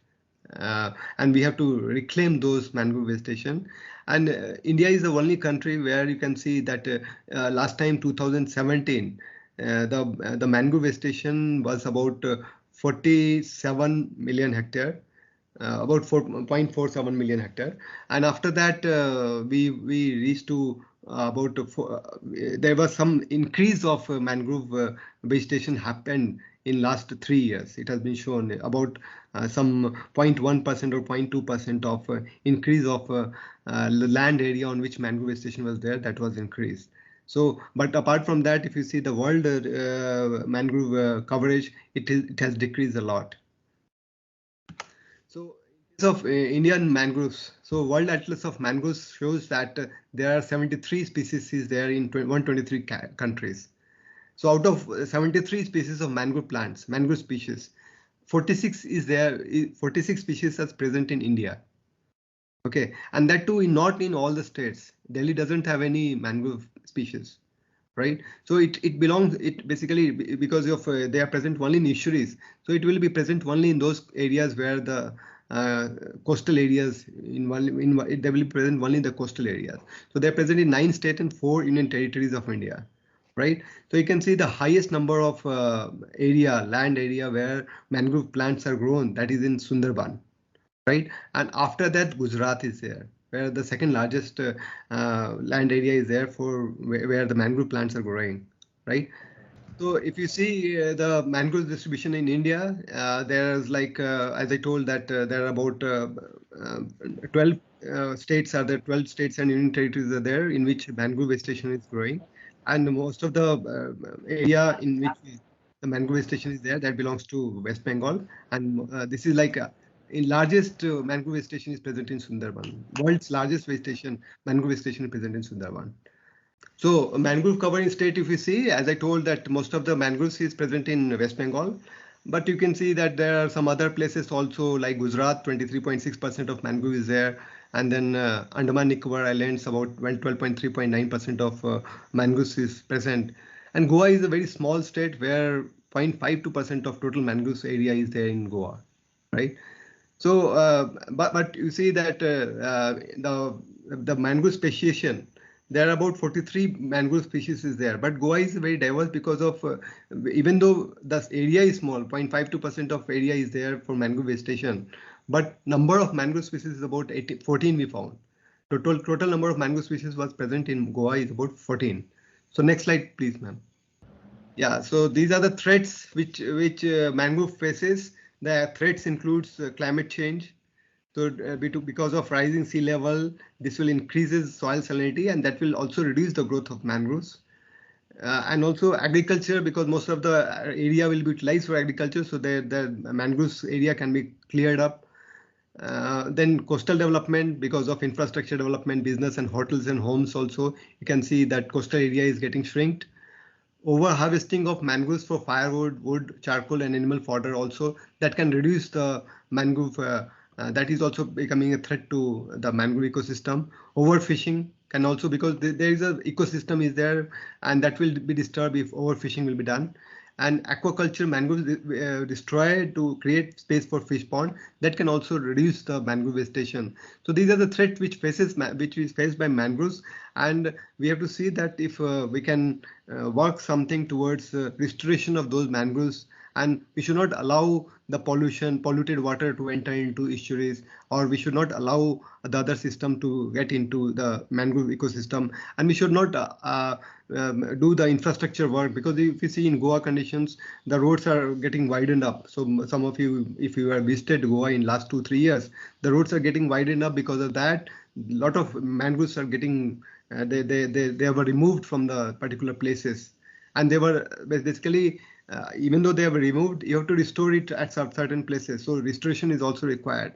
And we have to reclaim those mangrove vegetation. And India is the only country where you can see that last time 2017 the mangrove vegetation was about 47 million hectare, about 4.47 million hectare, and after that we reached to there was some increase of mangrove vegetation happened in last 3 years. It has been shown about some 0.1% or 0.2% of increase of land area on which mangrove vegetation was there, that was increased. So, but apart from that, if you see the world mangrove coverage, it has decreased a lot. So, in case of Indian mangroves, so World Atlas of Mangroves shows that there are 73 species there in 123 countries. So out of 73 species of mangrove plants, mangrove species, 46 is there. 46 species are present in India. Okay, and that too not in all the states. Delhi doesn't have any mangrove species, right? So it belongs, it basically because of they are present only in estuaries. So it will be present only in those areas where the coastal areas they will be present only in the coastal areas. So they are present in 9 states and 4 union territories of India. Right, so you can see the highest number of land area where mangrove plants are grown, that is in Sundarban, right? And after that, Gujarat is there, where the second largest land area is there for where the mangrove plants are growing, right? So if you see the mangrove distribution in India, there's like, as I told that there are about 12 states are there, 12 states and union territories are there in which mangrove vegetation is growing. And most of the area in which the mangrove vegetation is there, that belongs to West Bengal. And this is like in largest mangrove vegetation is present in Sundarban. World's largest mangrove vegetation is present in Sundarban. So mangrove covering state, if you see, as I told that most of the mangroves is present in West Bengal, but you can see that there are some other places also like Gujarat, 23.6% of mangrove is there. And then Andaman Nicobar Islands, about 12.3.9% of mangroves is present. And Goa is a very small state where 0.52% of total mangroves area is there in Goa, right? So, but you see that the mangrove speciation, there are about 43 mangrove species is there, but Goa is very diverse because of even though the area is small, 0.52% of area is there for mangrove vegetation, but number of mangrove species is about 14 we found. Total number of mangrove species was present in Goa is about 14. So next slide, please, ma'am. Yeah, so these are the threats which mangrove faces. The threats includes climate change. So because of rising sea level, this will increases soil salinity, and that will also reduce the growth of mangroves. And also agriculture, because most of the area will be utilized for agriculture, so the mangroves area can be cleared up. Then coastal development, because of infrastructure development, business and hotels and homes also, you can see that coastal area is getting shrinked. Over harvesting of mangroves for firewood, wood, charcoal and animal fodder also, that can reduce the mangrove, that is also becoming a threat to the mangrove ecosystem. Overfishing can also, because there is a ecosystem is there, and that will be disturbed if overfishing will be done. And aquaculture, mangroves destroyed to create space for fish pond, that can also reduce the mangrove vegetation. So these are the threats which is faced by mangroves, and we have to see that if we can work something towards restoration of those mangroves, and we should not allow the polluted water to enter into estuaries, or we should not allow the other system to get into the mangrove ecosystem, and we should not do the infrastructure work, because if you see in Goa conditions, the roads are getting widened up. So some of you, if you have visited Goa in last 2-3 years, the roads are getting widened up. Because of that, a lot of mangroves are getting they were removed from the particular places. and they were basically, even though they were removed, you have to restore it at certain places. So restoration is also required.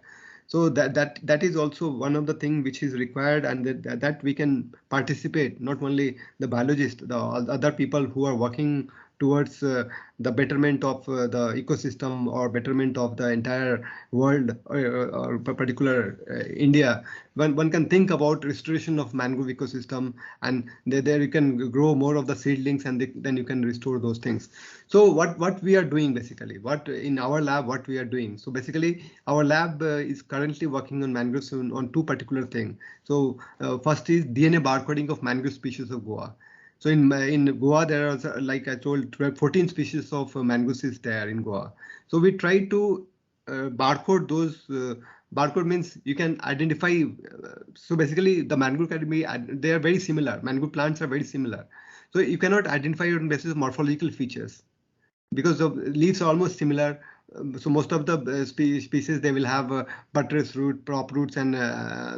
So that is also one of the things which is required, and that we can participate, not only the biologists, the other people who are working towards the betterment of the ecosystem or betterment of the entire world, or particular India. One can think about restoration of mangrove ecosystem, and there you can grow more of the seedlings, and then you can restore those things. So what we are doing basically, what in our lab, what we are doing. So basically our lab is currently working on mangroves on two particular things. So first is DNA barcoding of mangrove species of Goa. So in Goa, there are, like I told, 14 species of mangroves is there in Goa. So we try to barcode those. Barcode means you can identify. So basically, the mangrove can be, they are very similar. Mangrove plants are very similar. So you cannot identify it on basis of morphological features, because the leaves are almost similar. So most of the species, they will have buttress root, prop roots, and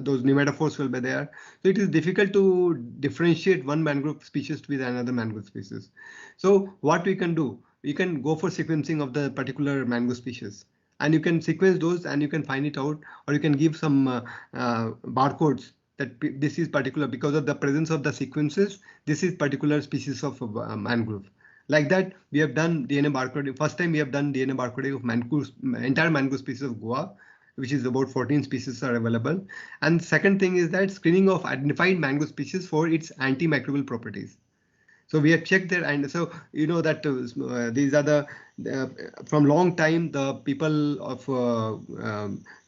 those pneumatophores will be there. So it is difficult to differentiate one mangrove species with another mangrove species. So what we can do, we can go for sequencing of the particular mangrove species, and you can sequence those and you can find it out, or you can give some barcodes that this is particular because of the presence of the sequences. This is particular species of mangrove. Like that, we have done DNA barcoding. First time we have done DNA barcoding of mangrove, entire mangrove species of Goa, which is about 14 species are available. And second thing is that screening of identified mangrove species for its antimicrobial properties. So we have checked there, and so you know that these are the from long time the people of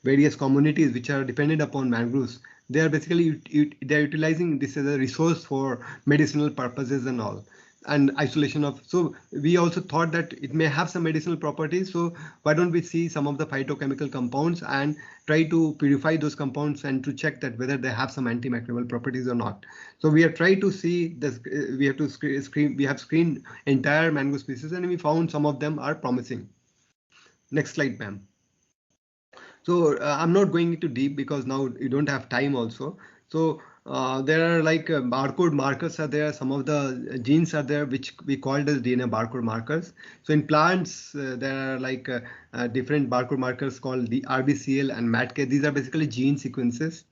various communities which are dependent upon mangroves. They are basically they are utilizing this as a resource for medicinal purposes and all, and isolation of. So we also thought that it may have some medicinal properties. So why don't we see some of the phytochemical compounds and try to purify those compounds and to check that whether they have some antimicrobial properties or not. So we have tried to see this. We have to screen. We have screened entire mangrove species, and we found some of them are promising. Next slide, ma'am. So I'm not going into deep because now you don't have time also. So there are like barcode markers are there. Some of the genes are there which we called as DNA barcode markers. So in plants, there are like different barcode markers called the RBCL and MATK. These are basically gene sequences.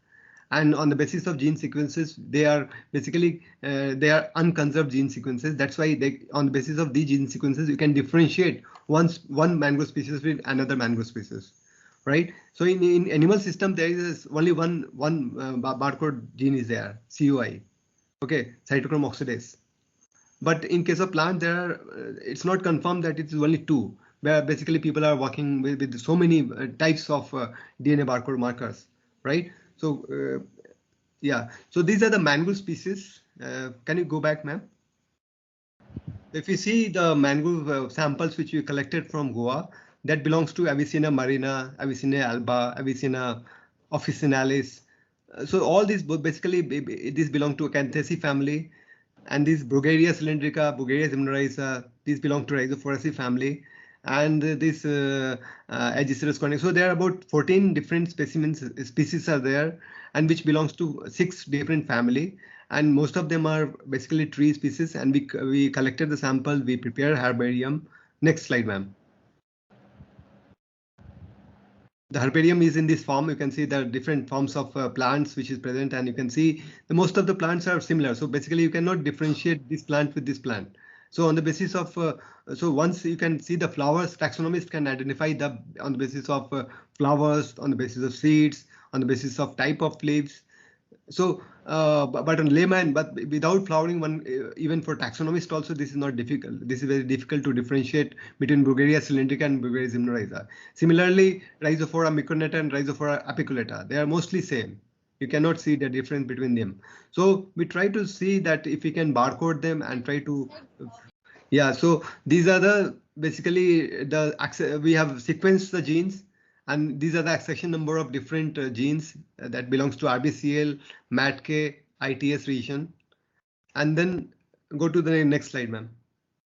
And on the basis of gene sequences, they are basically they are unconserved gene sequences. That's why on the basis of these gene sequences, you can differentiate one mangrove species with another mangrove species. Right. So in animal system, there is only one barcode gene is there, COI. Okay, cytochrome oxidase. But in case of plant, there are it's not confirmed that it is only two. Where basically people are working with so many types of DNA barcode markers. Right. So yeah. So these are the mangrove species. Can you go back, ma'am? If you see the mangrove samples which we collected from Goa, that belongs to Avicenna marina, Avicenna alba, Avicenna officinalis. So all these basically these belong to Acanthaceae family, and these Brugueria cylindrica, Brugueria zimnorhiza, these belong to Rhizophораceae family, and this Aegicetus cornea. So there are about 14 different species are there, and which belongs to 6 different family. And most of them are basically tree species, and we collected the sample, we prepared herbarium. Next slide, ma'am. The herbarium is in this form. You can see the different forms of plants which is present, and you can see the most of the plants are similar. So basically you cannot differentiate this plant with this plant. So on the basis of, so once you can see the flowers, taxonomists can identify on the basis of flowers, on the basis of seeds, on the basis of type of leaves. So, but on layman, but without flowering one, even for taxonomists also, this is not difficult. This is very difficult to differentiate between Brugueria cylindrica and Brugueria zimnorhiza. Similarly, Rhizophora micronata and Rhizophora apiculata, they are mostly same. You cannot see the difference between them. So we try to see that if we can barcode them and try to, yeah. So these are the basically we have sequenced the genes. And these are the accession number of different genes that belongs to RBCL, MATK, ITS region. And then go to the next slide, ma'am.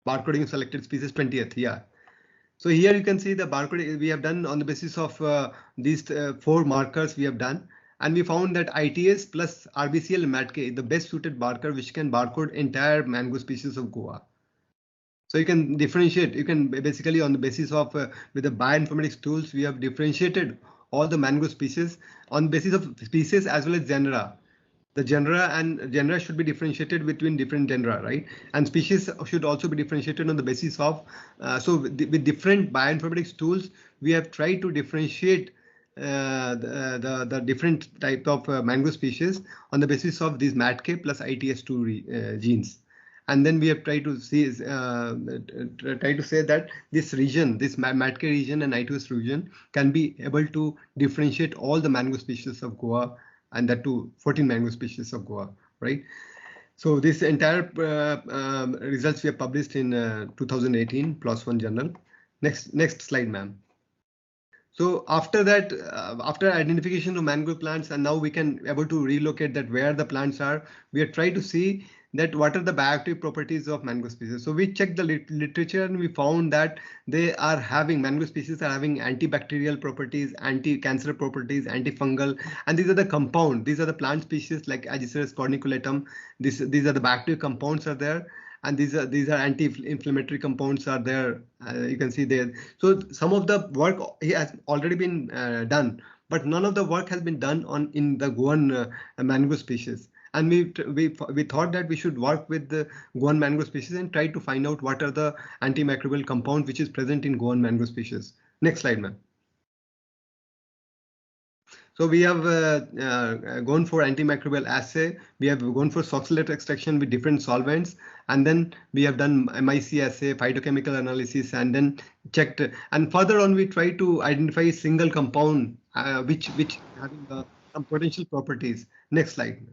Barcoding of selected species 20th. Yeah. So here you can see the barcode we have done on the basis of these 4 markers we have done. And we found that ITS plus RBCL and MATK is the best suited marker which can barcode entire mangrove species of Goa. So you can differentiate. You can basically, on the basis of with the bioinformatics tools, we have differentiated all the mangrove species on the basis of species as well as genera. The genera should be differentiated between different genera, right? And species should also be differentiated on the basis of. So with different bioinformatics tools, we have tried to differentiate the different type of mangrove species on the basis of these MATK plus ITS2 genes. And then we have tried to see try to say that this region, this MATK region and ITS region, can be able to differentiate all the mangrove species of Goa, and that to 14 mangrove species of Goa, right? So this entire results we have published in 2018 PLOS One journal. Next slide, ma'am. So after that, after identification of mangrove plants, and now we can able to relocate that where the plants are, we are trying to see that what are the bioactive properties of mangrove species. So we checked the literature and we found that they are having, mangrove species are having antibacterial properties, anti-cancer properties, antifungal, and these are the compound. These are the plant species like Agiceras corniculatum. These are the bioactive compounds are there. And these are anti-inflammatory compounds are there. You can see there. So some of the work has already been done, but none of the work has been done in the Goan mangrove species. And we thought that we should work with the Goan mangrove species and try to find out what are the antimicrobial compounds which is present in Goan mangrove species. Next slide, ma'am. So we have gone for antimicrobial assay. We have gone for oxalate extraction with different solvents, and then we have done MIC assay, phytochemical analysis, and then checked. And further on, we try to identify a single compound which having some potential properties. Next slide.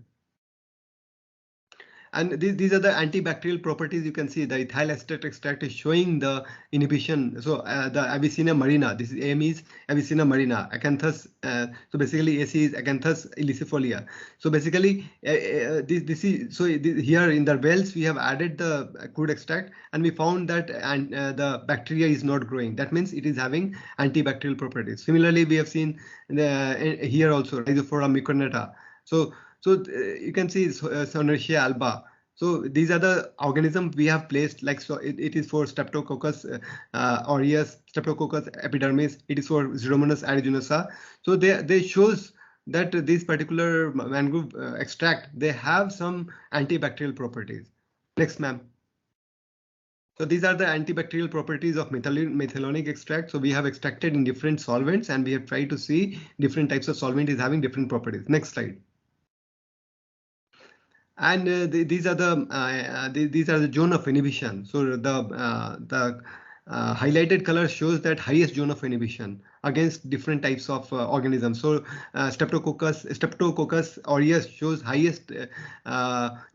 And these are the antibacterial properties. You can see the ethyl acetate extract is showing the inhibition. So the Avicenna marina, this is AIM is Avicenna marina, Acanthus. So basically AC is Acanthus ilicifolia. So basically this is, so here in the wells we have added the crude extract and we found that the bacteria is not growing. That means it is having antibacterial properties. Similarly, we have seen here also Rhizophora micronata. So you can see Sonarchia alba. So these are the organisms we have placed, like, so it is for Streptococcus aureus, Streptococcus epidermis, it is for Xeromonas aeruginosa. So they shows that this particular mangrove extract, they have some antibacterial properties. Next, ma'am. So these are the antibacterial properties of Methalonic extract. So we have extracted in different solvents and we have tried to see different types of solvent is having different properties. Next slide. And these are the zone of inhibition. So the highlighted color shows that highest zone of inhibition against different types of organisms. So Streptococcus aureus shows highest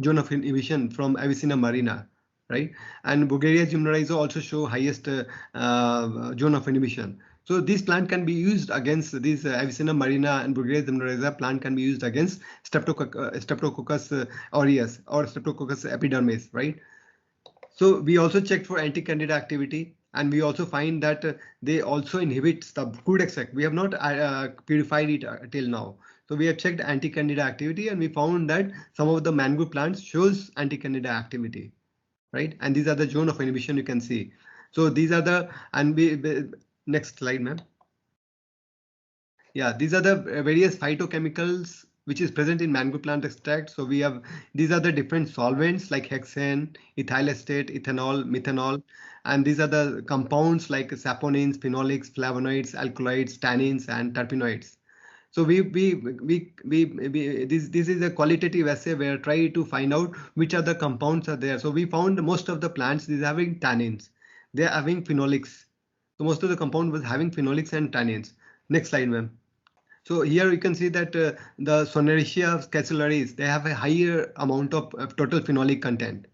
zone of inhibition from Avicenna marina, right? And Bulgaria gymnorrhiza also show highest zone of inhibition. So this plant can be used against this Avicenna marina and Bulgaria gymnorrhiza plant can be used against Streptococcus aureus or Streptococcus epidermis, right? So we also checked for anti-candida activity and we also find that they also inhibit the crude extract. We have not purified it till now. So we have checked anti-candida activity and we found that some of the mangrove plants shows anti-candida activity, right? And these are the zone of inhibition you can see. So these are the, and next slide, ma'am. Yeah, these are the various phytochemicals which is present in mangrove plant extract. So we have, these are the different solvents like hexane, ethyl acetate, ethanol, methanol, and these are the compounds like saponins, phenolics, flavonoids, alkaloids, tannins, and terpenoids. So this is a qualitative essay where try to find out which are the compounds are there. So we found most of the plants is having tannins, they are having phenolics. So most of the compound was having phenolics and tannins. Next slide, ma'am. So here you can see that the Sonarchia cacellaris, they have a higher amount of total phenolic content.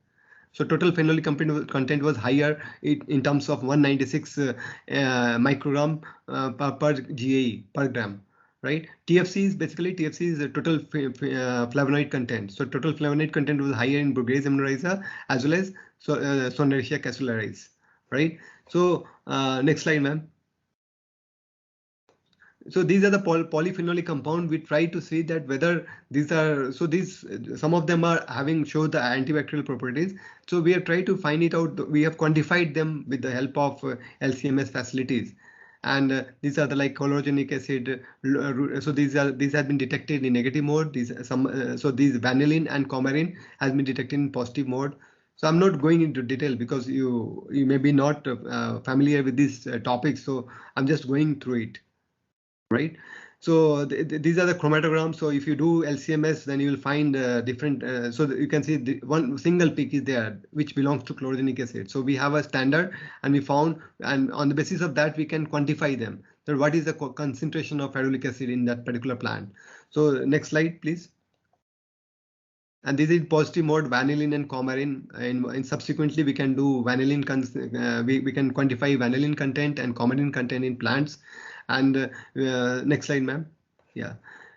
So total phenolic content was higher in terms of 196 microgram per GAE per gram, right? TFC is basically a total flavonoid content. So total flavonoid content was higher in Bulgaria gymnorrhiza as well as Sonarchia cacellaris, right? So next slide, ma'am. So these are the polyphenolic compound. We try to see that whether these are, so these, some of them are having show the antibacterial properties. So we have tried to find it out. We have quantified them with the help of LCMS facilities. And these are the like chlorogenic acid. So these have been detected in negative mode. So these vanillin and coumarin has been detected in positive mode. So I'm not going into detail because you may be not familiar with these topics. So I'm just going through it. Right. So these are the chromatograms. So if you do LCMS, then you will find different. So you can see one single peak is there, which belongs to chlorogenic acid. So we have a standard, and we found, and on the basis of that, we can quantify them. So what is the concentration of ferulic acid in that particular plant? So next slide, please. And this is positive mode, vanillin and coumarin. And subsequently, we can do vanillin. We can quantify vanillin content and coumarin content in plants. And next slide, ma'am. Yeah.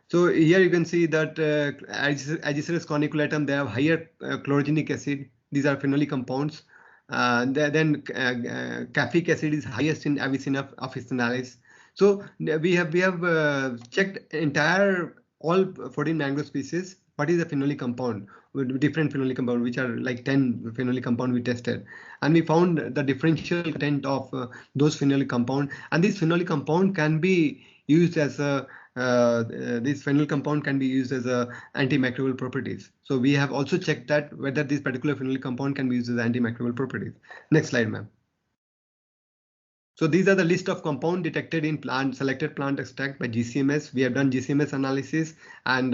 So here you can see that Agiceras corniculatum, they have higher chlorogenic acid. These are phenolic compounds. Then caffeic acid is highest in Avicenna officinalis. So we have checked entire all 14 mangrove species. What is the phenolic compound? Different phenolic compound, which are like 10 phenolic compound we tested, and we found the differential content of those phenolic compound. And this phenolic compound can be used as a this phenol compound can be used as a antimicrobial properties. So we have also checked that whether this particular phenolic compound can be used as antimicrobial properties. Next slide, ma'am. So these are the list of compound detected in selected plant extract by GCMS. We have done GCMS analysis, and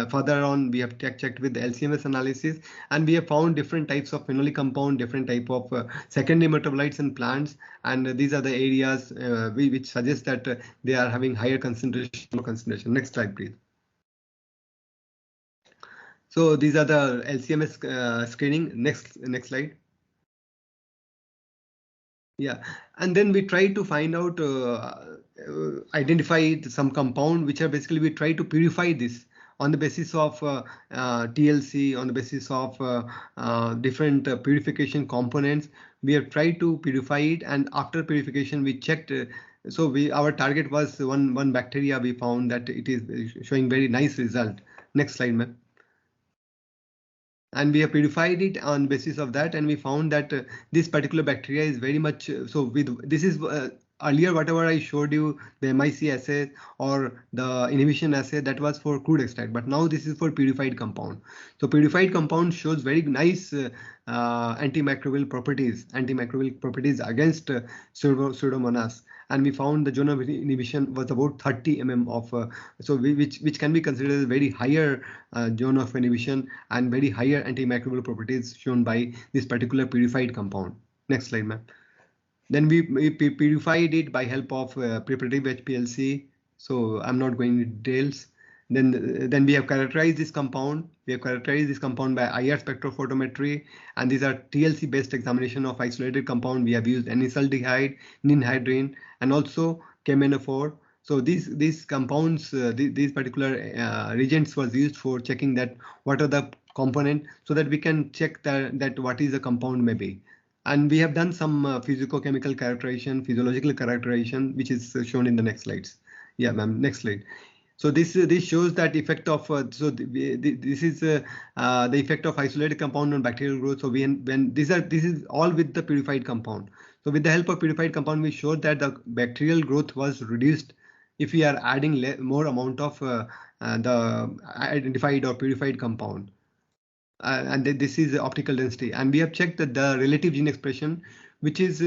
further on we have checked with the LCMS analysis, and we have found different types of phenolic compound, different type of secondary metabolites in plants, and these are the areas which suggest that they are having higher concentration. Next slide, please. So these are the LCMS screening. Next slide. Yeah, and then we try to find out, identify some compound which are basically, we try to purify this on the basis of TLC, on the basis of different purification components. We have tried to purify it, and after purification we checked. So our target was one bacteria. We found that it is showing very nice result. Next slide, ma'am. And we have purified it on basis of that, and we found that this particular bacteria is very much so with this is earlier whatever I showed you, the MIC assay or the inhibition assay, that was for crude extract, but now this is for purified compound. So purified compound shows very nice antimicrobial properties against Pseudomonas. And we found the zone of inhibition was about 30 mm of which can be considered as very higher zone of inhibition and very higher antimicrobial properties shown by this particular purified compound. Next slide, ma'am. Then we purified it by help of preparative HPLC. So I'm not going into details. Then we have characterized this compound. We have characterized this compound by IR spectrophotometry, and these are TLC based examination of isolated compound. We have used N-acetaldehyde, ninhydrin, and also KMNO4. So these compounds, these particular reagents was used for checking that what are the component, so that we can check that what is the compound may be. And we have done some physicochemical characterization, physiological characterization, which is shown in the next slides. Yeah, ma'am. Next slide. So this shows that effect of this is the effect of isolated compound on bacterial growth. So when this is all with the purified compound. So with the help of purified compound, we showed that the bacterial growth was reduced if we are adding more amount of the identified or purified compound. And this is the optical density, and we have checked that the relative gene expression, which is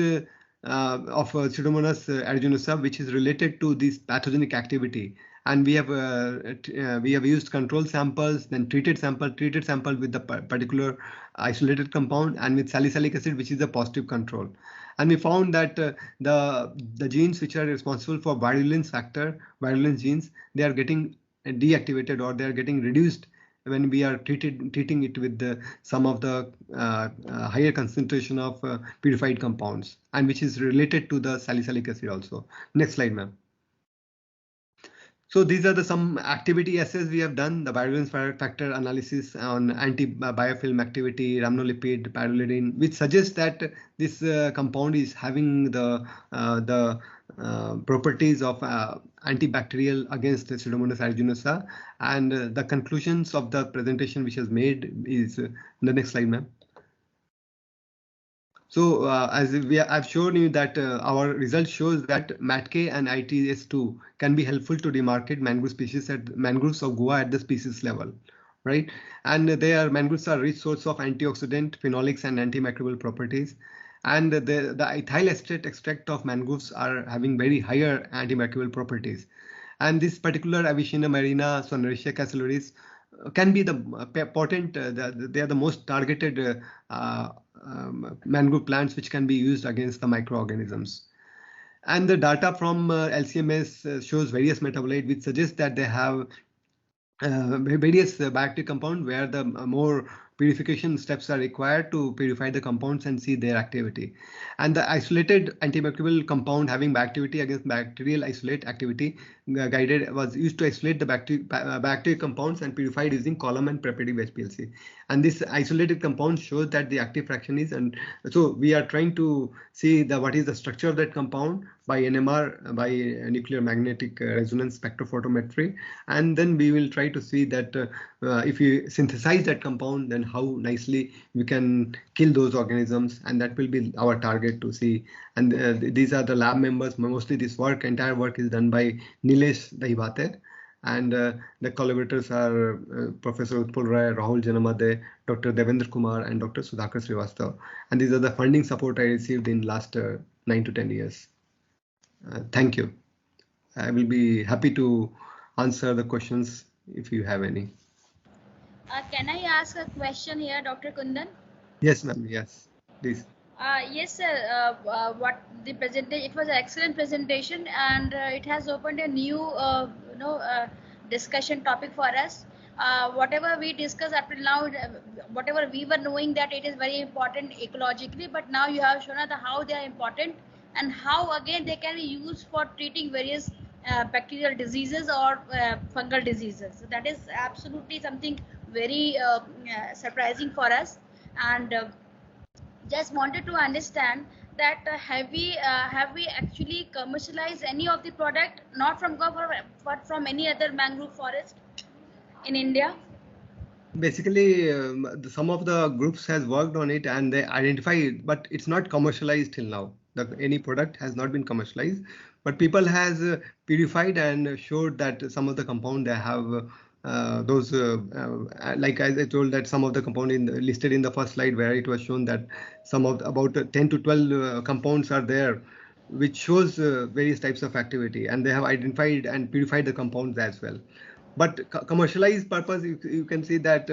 of Pseudomonas aeruginosa, which is related to this pathogenic activity. And we have used control samples, then treated sample with the particular isolated compound, and with salicylic acid, which is the positive control. And we found that the genes which are responsible for virulence genes, they are getting deactivated, or they are getting reduced when we are treating it with some of the higher concentration of purified compounds, and which is related to the salicylic acid also. Next slide, ma'am. So these are the some activity assays we have done, the virulence factor analysis on anti-biofilm activity, rhamnolipid, pyrrolidine, which suggests that this compound is having the properties of antibacterial against Pseudomonas aeruginosa. And the conclusions of the presentation which is made is the next slide, ma'am. So as I've shown you that our result shows that MATK and ITS2 can be helpful to demarcate mangrove species at mangroves of Goa at the species level, right? And mangroves are rich source of antioxidant, phenolics, and antimicrobial properties. And the ethyl acetate extract of mangroves are having very higher antimicrobial properties. And this particular Avicenna marina, Sonaricia cassiloris, can be the potent, they are the most targeted mangrove plants which can be used against the microorganisms. And the data from LCMS shows various metabolites which suggest that they have various bioactive compound where the more purification steps are required to purify the compounds and see their activity. And the isolated antibacterial compound having bioactivity against bacterial isolate activity guided was used to isolate the bacterial compounds and purified using column and preparative HPLC. And this isolated compound shows that the active fraction is, and so we are trying to see what is the structure of that compound by NMR, by nuclear magnetic resonance spectrophotometry, and then we will try to see that if we synthesize that compound, then how nicely we can kill those organisms, and that will be our target to see. And these are the lab members. Mostly this entire work is done by Nilesh Dahibate, and the collaborators are Professor Utpal Rai, Rahul Janamade, Dr. Devendra Kumar, and Dr. Sudhakar Srivastav. And these are the funding support I received in last 9 to 10 years. Thank you. I will be happy to answer the questions if you have any. Can I ask a question here, Dr. Kundan? Yes, ma'am. Yes, please. Yes, sir. What the presentation? It was an excellent presentation, and it has opened a new, discussion topic for us. Whatever we discussed up till now, whatever we were knowing that it is very important ecologically, but now you have shown us how they are important and how again they can be used for treating various bacterial diseases or fungal diseases. So that is absolutely something very surprising for us, and just wanted to understand that have we actually commercialized any of the product, not from Goa but from any other mangrove forest in India? Basically, some of the groups has worked on it and they identify it, but it's not commercialized till now. Any product has not been commercialized, but people has purified and showed that some of the compound they have like as I told, that some of the compound listed in the first slide where it was shown that some of about 10 to 12 compounds are there, which shows various types of activity, and they have identified and purified the compounds as well. But commercialized purpose, you can see that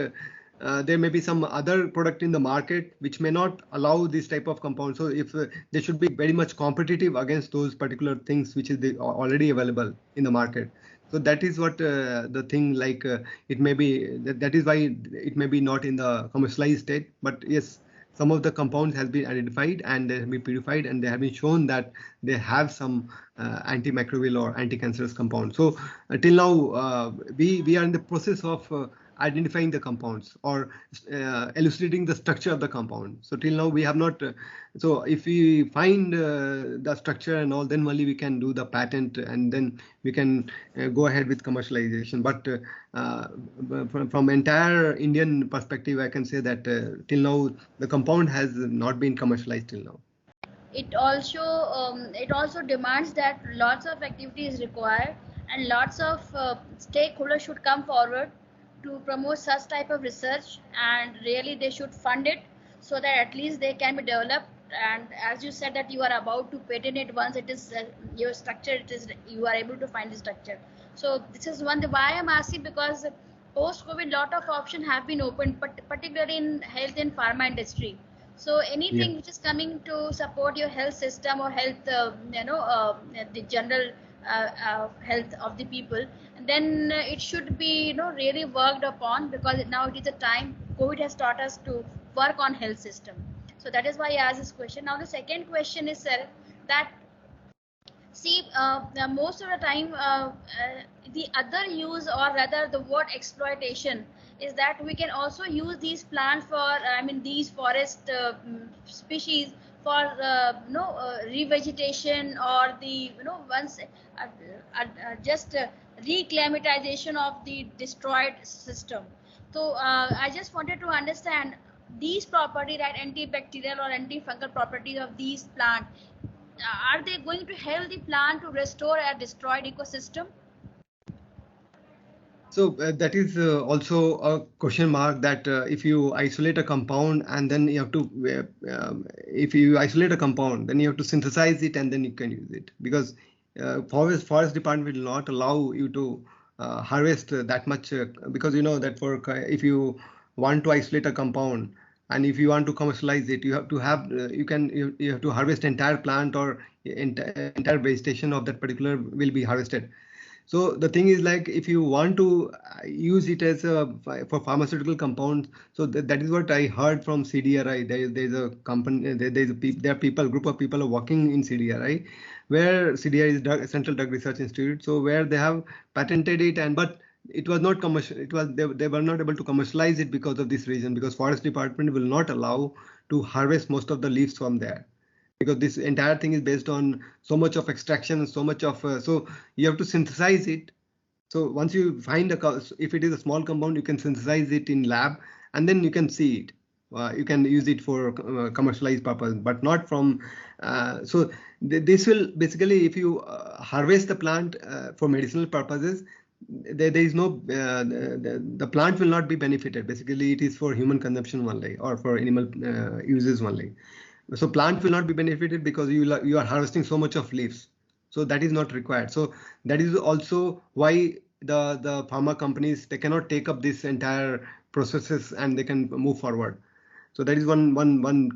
there may be some other product in the market which may not allow this type of compound. So if they should be very much competitive against those particular things which is already available in the market. So that is what the thing, like it may be that is why it may be not in the commercialized state. But yes, some of the compounds has been identified and they have been purified and they have been shown that they have some antimicrobial or anti-cancerous compound. So till now we are in the process of identifying the compounds or elucidating the structure of the compound. So till now we have not. So if we find the structure and all, then only we can do the patent and then we can go ahead with commercialization. But from entire Indian perspective, I can say that till now the compound has not been commercialized till now. It also demands that lots of activity is required and lots of stakeholders should come forward to promote such type of research, and really they should fund it so that at least they can be developed. And as you said that you are about to patent it once it is your structure, you are able to find the structure. So this is one why I'm asking, because post-COVID lot of options have been opened, particularly in health and pharma industry. So anything which is coming to support your health system or health, the general health of the people, then it should be really worked upon, because now it is a time COVID has taught us to work on health system. So that is why I asked this question. Now the second question is, sir, that See, most of the time, the other use, or rather the word exploitation, is that we can also use these plants for, these forest species for, revegetation, or the, once just reclimatization of the destroyed system. So I just wanted to understand these property, right, antibacterial or antifungal properties of these plants, are they going to help the plant to restore a destroyed ecosystem? So that is also a question mark, that if you isolate a compound and then you have to, if you isolate a compound, then you have to synthesize it and then you can use it, because forest department will not allow you to harvest that much, because you know that for if you want to isolate a compound and if you want to commercialize it, you have to have you have to harvest entire plant, or entire vegetation of that particular will be harvested. So the thing is, like, if you want to use it as a for pharmaceutical compounds, so that is what I heard from CDRI. There's a company, there are people, group of people are working in CDRI, where CDRI is Central Drug Research Institute. So where they have patented it, but it was not commercial. It was they were not able to commercialize it because of this reason, because forest department will not allow to harvest most of the leaves from there, because this entire thing is based on so much of extraction, so much of so you have to synthesize it. So once you find if it is a small compound, you can synthesize it in lab and then you can see it. You can use it for commercialized purpose, but not from. So this will basically, if you harvest the plant for medicinal purposes, there is no the plant will not be benefited. Basically, it is for human consumption only, or for animal uses only. So plant will not be benefited because you are harvesting so much of leaves. So that is not required. So that is also why the pharma companies, they cannot take up this entire processes and they can move forward. So that is one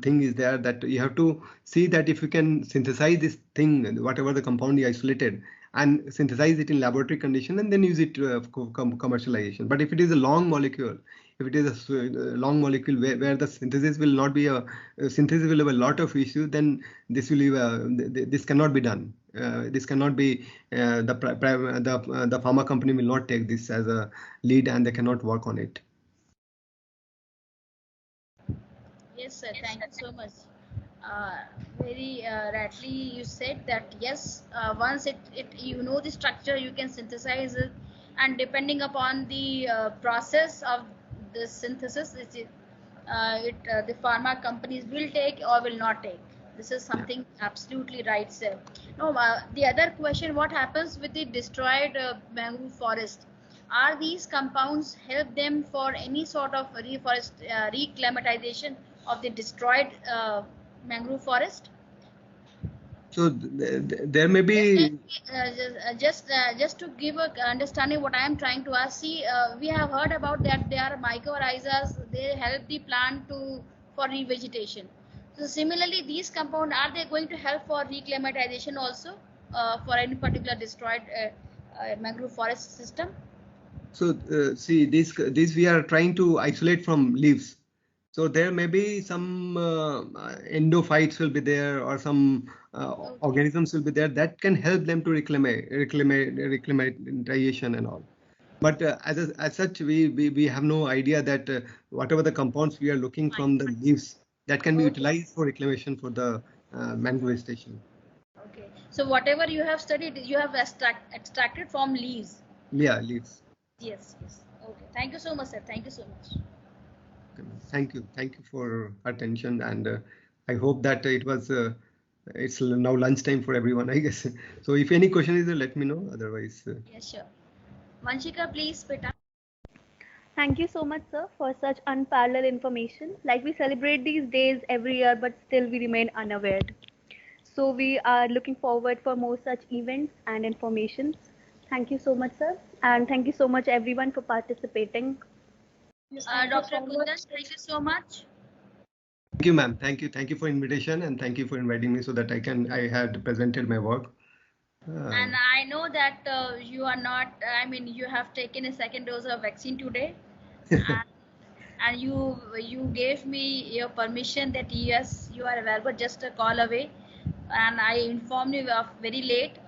thing is there, that you have to see that if you can synthesize this thing, whatever the compound you isolated, and synthesize it in laboratory condition and then use it for commercialization. But if it is a long molecule, if it is a long molecule where the synthesis will not be synthesis will have a lot of issues, then this will this cannot be done. This cannot be the pharma company will not take this as a lead and they cannot work on it. Yes, sir. Thank you so much. Very rightly you said that yes, once you know the structure, you can synthesize it, and depending upon the process of the synthesis, the pharma companies will take or will not take. This is something absolutely right, sir. No, the other question: what happens with the destroyed mangrove forest? Are these compounds help them for any sort of reclimatization of the destroyed mangrove forest? So there may be Just to give a understanding what I am trying to ask. See, we have heard about that they are mycorrhizas. They help the plant for revegetation. So similarly, these compounds, are they going to help for reclimatization also for any particular destroyed mangrove forest system? So see, this we are trying to isolate from leaves. So there may be some endophytes will be there, or some Okay. organisms will be there that can help them to reclimatization and all. But as such, we have no idea that whatever the compounds we are looking from the leaves, that can be Okay. utilized for reclamation for the mangrove station. Okay. So whatever you have studied, you have extracted from leaves. Yeah, leaves. Yes. Yes. Okay. Thank you so much, sir. Thank you so much. Okay, thank you for attention, and I hope that it was. It's now lunchtime for everyone, I guess. So if any question is there, let me know. Otherwise, Yes, sure. Vanshika, please spit up. Thank you so much, sir, for such unparalleled information. Like, we celebrate these days every year, but still we remain unaware. So we are looking forward for more such events and information. Thank you so much, sir, and thank you so much everyone for participating. Dr. Kundan, thank you so much. thank you, ma'am. Thank you for invitation, and thank you for inviting me so that I had presented my work. And I know that you are not, you have taken a second dose of vaccine today. And you gave me your permission that yes, you are available just a call away. and I informed you of very late.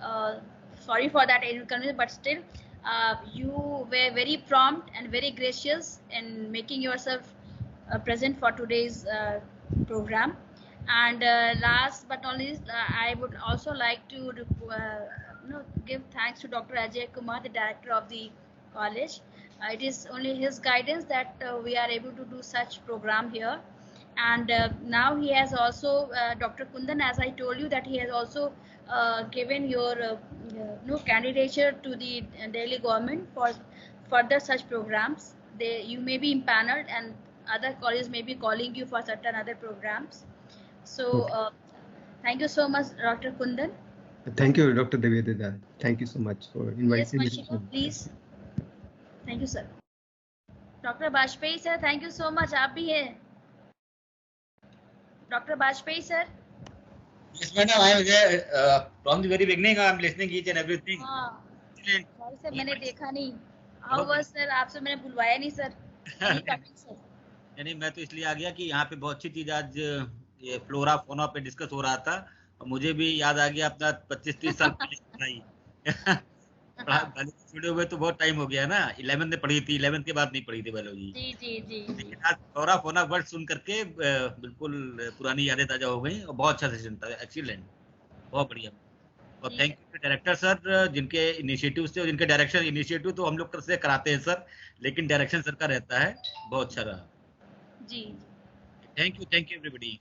Sorry for that inconvenience, but still, you were very prompt and very gracious in making yourself present for today's program. And last but not least, I would also like to give thanks to Dr. Ajay Kumar, the director of the college. It is only his guidance that we are able to do such program here. And now he has also, Dr. Kundan, as I told you, that he has also given your candidature to the Delhi government for further such programs. You may be impaneled, and other colleges may be calling you for certain other programs. So thank you so much, Dr. Kundan. Thank you, Dr. Nivedita. Thank you so much for inviting me. Yes, please. Thank you, sir. Dr. Bajpayee, sir, thank you so much. आप भी हैं? Dr. Bajpayee, sir. Yes, madam. I am there from the very beginning. I am listening each and everything. Sorry, sir, मैंने देखा नहीं. How was, sir? आपसे मैंने बुलवाया नहीं, sir. नहीं, मैं तो इसलिए आ गया कि यहाँ पे बहुत अच्छी चीज आज ये फ्लोरा फोना पे डिस्कस हो रहा था और मुझे भी याद आ गया अपना 25-30 साल पहले पढ़ाई छुड़े हुए तो बहुत टाइम हो गया ना. 11th में पढ़ी थी, 11th के बाद नहीं पढ़ी थी बायोलॉजी. जी. आज फ्लोरा फोना वर्ड सुन करके बिल्कुल पुरानी यादें ताजा हो गई और बहुत अच्छा सेशन था. एक्सीलेंट, बहुत बढ़िया. और थैंक यू डायरेक्टर सर जिनके इनिशिएटिव से और जिनके डायरेक्शन इनिशिएटिव तो हम लोग से कराते हैं सर, लेकिन डायरेक्शन सर का रहता है. बहुत अच्छा रहा जी. Thank you everybody.